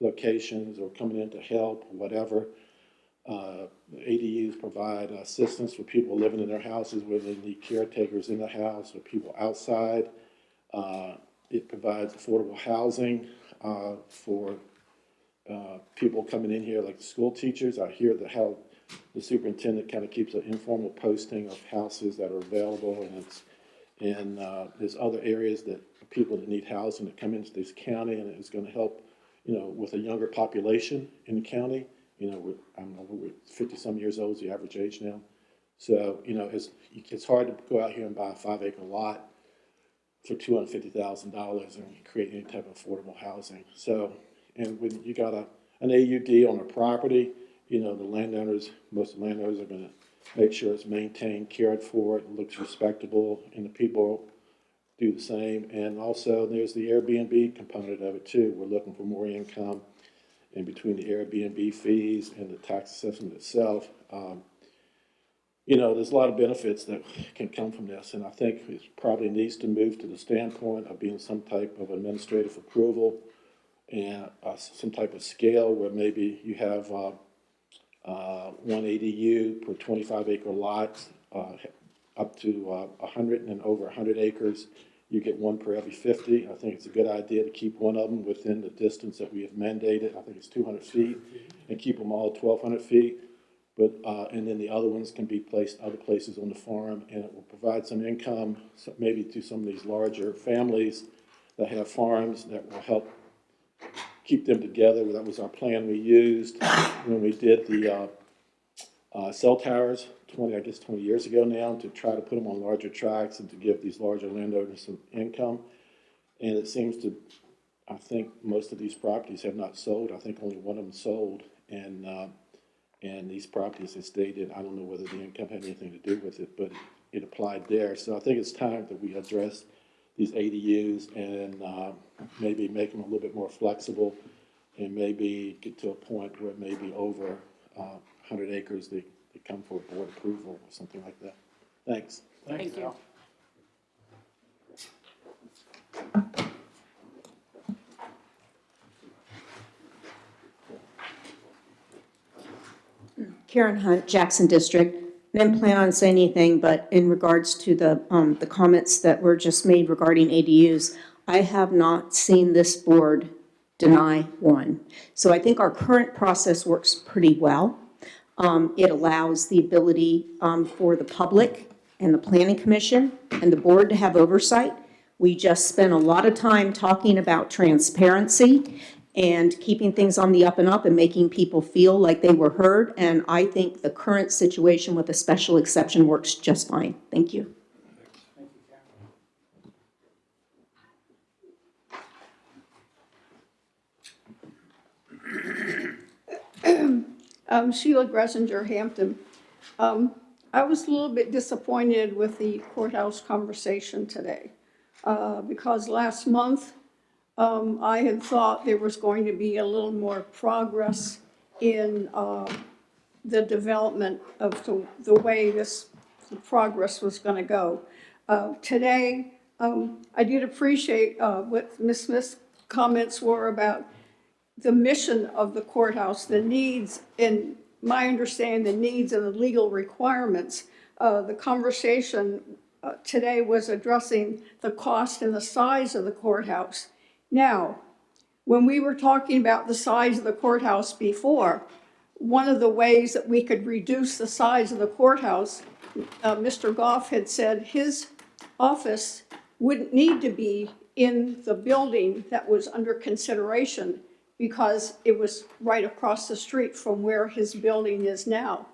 locations or coming in to help or whatever. ADUs provide assistance for people living in their houses where they need caretakers in the house or people outside. It provides affordable housing for people coming in here, like the school teachers. I hear how the superintendent kind of keeps an informal posting of houses that are available, and there's other areas that people that need housing that come into this county, and it's going to help, with a younger population in the county. We're 50-some years old is the average age now. So, it's hard to go out here and buy a 5-acre lot for $250,000 and create any type of affordable housing. So, and when you got an AUD on a property, most of the landowners are going to make sure it's maintained, cared for, it looks respectable, and the people do the same. And also, there's the Airbnb component of it too. We're looking for more income in between the Airbnb fees and the tax assessment itself. There's a lot of benefits that can come from this, and I think it probably needs to move to the standpoint of being some type of administrative approval and some type of scale where maybe you have one ADU per 25-acre lots, up to 100 and over 100 acres. You get one per every 50. I think it's a good idea to keep one of them within the distance that we have mandated. I think it's 200 feet, and keep them all 1,200 feet. But and then the other ones can be placed other places on the farm, and it will provide some income, maybe to some of these larger families that have farms, that will help keep them together. That was our plan we used when we did the cell towers 20 years ago now, to try to put them on larger tracts and to give these larger landowners some income. And it seems to, I think most of these properties have not sold. I think only one of them sold, and these properties have stayed in. I don't know whether the income had anything to do with it, but it applied there. So I think it's time that we address these ADUs and maybe make them a little bit more flexible, and maybe get to a point where maybe over 100 acres they come for board approval or something like that. Thanks. Thank you. Karen Hunt, Jackson District. I didn't plan on saying anything, but in regards to the comments that were just made regarding ADUs, I have not seen this board deny one. So I think our current process works pretty well. It allows the ability for the public and the Planning Commission and the board to have oversight. We just spent a lot of time talking about transparency and keeping things on the up and up and making people feel like they were heard. And I think the current situation with a special exception works just fine. Thank you. Sheila Gressinger, Hampton. I was a little bit disappointed with the courthouse conversation today because last month I had thought there was going to be a little more progress in the development of the way the progress was going to go. Today, I did appreciate what Ms. Smith's comments were about the mission of the courthouse, the needs, and my understanding, the needs and the legal requirements. The conversation today was addressing the cost and the size of the courthouse. Now, when we were talking about the size of the courthouse before, one of the ways that we could reduce the size of the courthouse, Mr. Goff had said his office wouldn't need to be in the building that was under consideration because it was right across the street from where his building is now.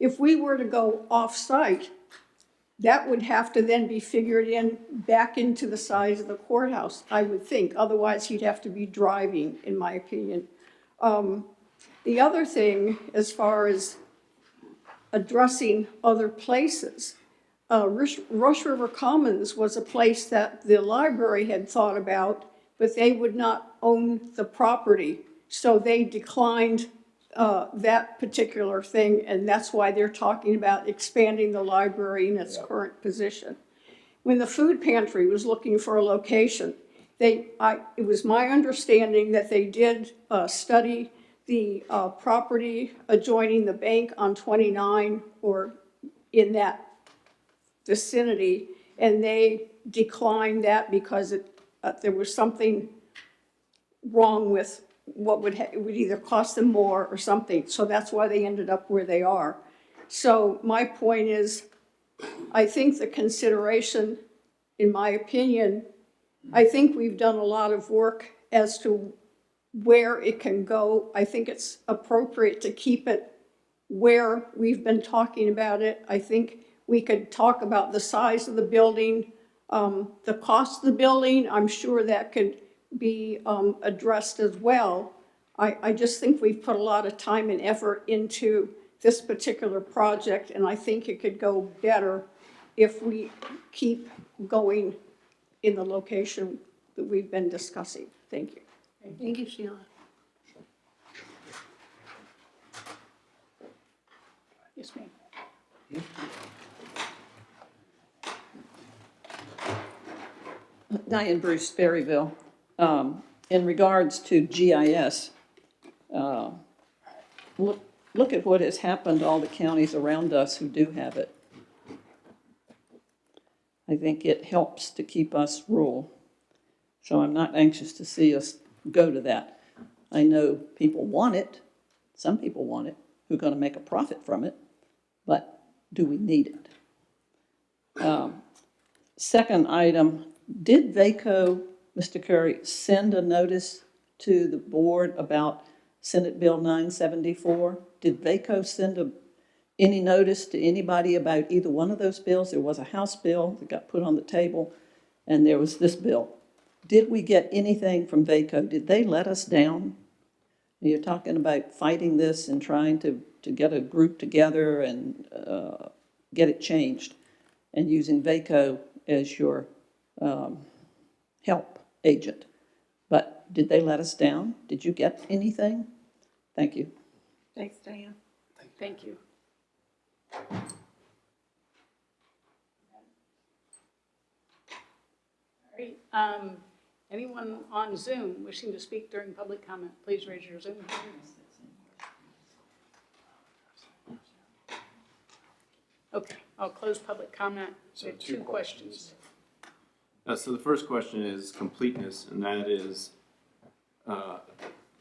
If we were to go off-site, that would have to then be figured in back into the size of the courthouse, I would think. Otherwise, he'd have to be driving, in my opinion. The other thing, as far as addressing other places, Rush River Commons was a place that the library had thought about, but they would not own the property. So they declined that particular thing, and that's why they're talking about expanding the library in its current position. When the food pantry was looking for a location, it was my understanding that they did study the property adjoining the bank on 29 or in that vicinity, and they declined that because there was something wrong with what it would either cost them more or something. So that's why they ended up where they are. So my point is, I think the consideration, in my opinion, I think we've done a lot of work as to where it can go. I think it's appropriate to keep it where we've been talking about it. I think we could talk about the size of the building, the cost of the building. I'm sure that could be addressed as well. I just think we've put a lot of time and effort into this particular project, and I think it could go better if we keep going in the location that we've been discussing. Thank you. Thank you, Sheila. Yes, ma'am. Diane Bruce, Berryville. In regards to GIS, look at what has happened to all the counties around us who do have it. I think it helps to keep us rural. So I'm not anxious to see us go to that. I know people want it. Some people want it who are going to make a profit from it. But do we need it? Second item, did VACO, Mr. Curry, send a notice to the board about Senate Bill 974? Did VACO send any notice to anybody about either one of those bills? There was a House bill that got put on the table, and there was this bill. Did we get anything from VACO? Did they let us down? You're talking about fighting this and trying to get a group together and get it changed, and using VACO as your help agent. But did they let us down? Did you get anything? Thank you. Thanks, Diane. Thank you. All right. Anyone on Zoom wishing to speak during public comment, please raise your Zoom hand. Okay, I'll close public comment. We have two questions. So the first question is completeness, and that is,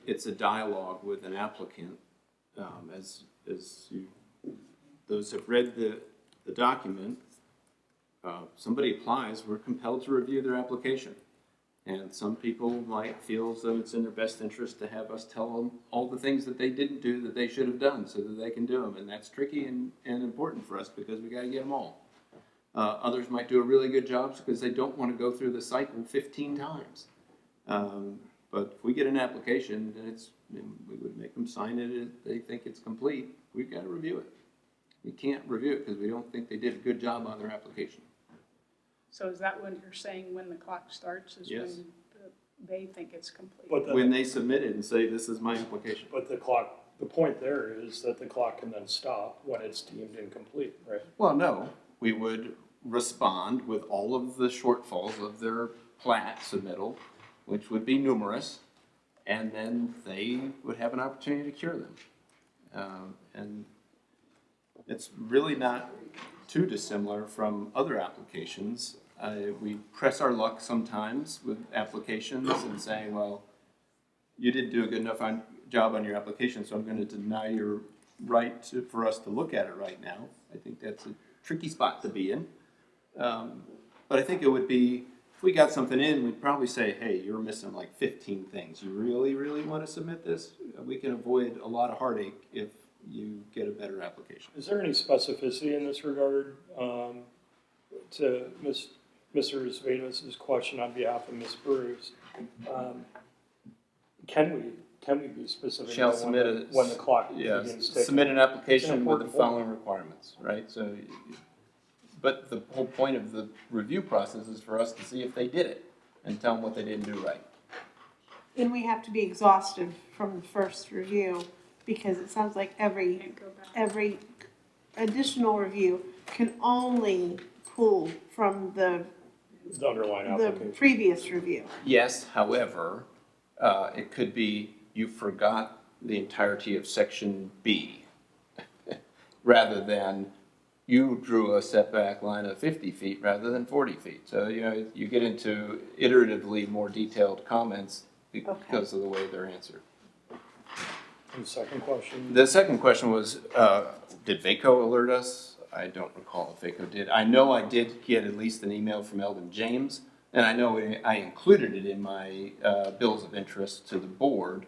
it's a dialogue with an applicant. As those have read the document, somebody applies, we're compelled to review their application. And some people might feel as though it's in their best interest to have us tell them all the things that they didn't do that they should have done so that they can do them. And that's tricky and important for us because we got to get them all. Others might do a really good job because they don't want to go through the cycle 15 times. But if we get an application, then we would make them sign it if they think it's complete. We've got to review it. We can't review it because we don't think they did a good job on their application. So is that when you're saying when the clock starts, is Yes. when they think it's complete? When they submit it and say, this is my application. But the point there is that the clock can then stop when it's deemed incomplete, right? Well, no, we would respond with all of the shortfalls of their plat submittal, which would be numerous, and then they would have an opportunity to cure them. And it's really not too dissimilar from other applications. We press our luck sometimes with applications and saying, well, you didn't do a good enough job on your application, so I'm going to deny your right for us to look at it right now. I think that's a tricky spot to be in. But I think it would be, if we got something in, we'd probably say, hey, you're missing like 15 things. You really, really want to submit this? We can avoid a lot of heartache if you get a better application. Is there any specificity in this regard to Mr. Zvedas' question on behalf of Ms. Bruce? Can we be specific Shall about submit when the clock begins ticking? submit an application with the important following requirements, right? So, but the whole point of the review process is for us to see if they did it and tell them what they didn't do right. And we have to be exhaustive from the first review, because it sounds like every additional review can only pull from the underlying application. previous review. Yes, however, it could be you forgot the entirety of section B rather than you drew a setback line of 50 feet rather than 40 feet. So, you get into iteratively more detailed comments because of the way they're answered. And the second question? The second question was, did VACO alert us? I don't recall if VACO did. I know I did get at least an email from Eldon James, and I know I included it in my bills of interest to the board.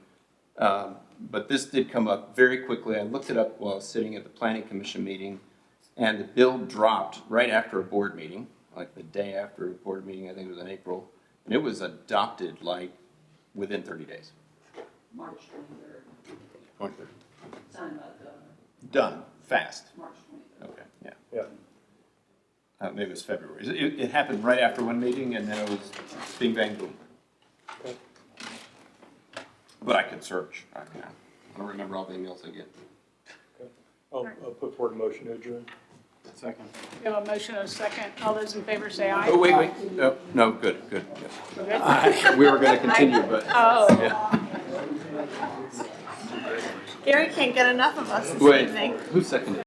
But this did come up very quickly. I looked it up while I was sitting at the Planning Commission meeting, and the bill dropped right after a board meeting, like the day after a board meeting, I think it was in April, and it was adopted like within 30 days. March 23rd. 23rd. Signed by the governor. Done, fast. March 23rd. Okay, yeah. Yeah. Maybe it was February. It happened right after one meeting, and then it was bing, bang, boom. Okay. But I could search. I don't remember all the emails I get. Okay. I'll put forward a motion to adjourn. Second. We have a motion and a second. All those in favor say aye. Oh, wait. Oh, no, good. We're good? We were going to continue, but. Oh. Yeah. Gary can't get enough of us this Wait, evening. who seconded?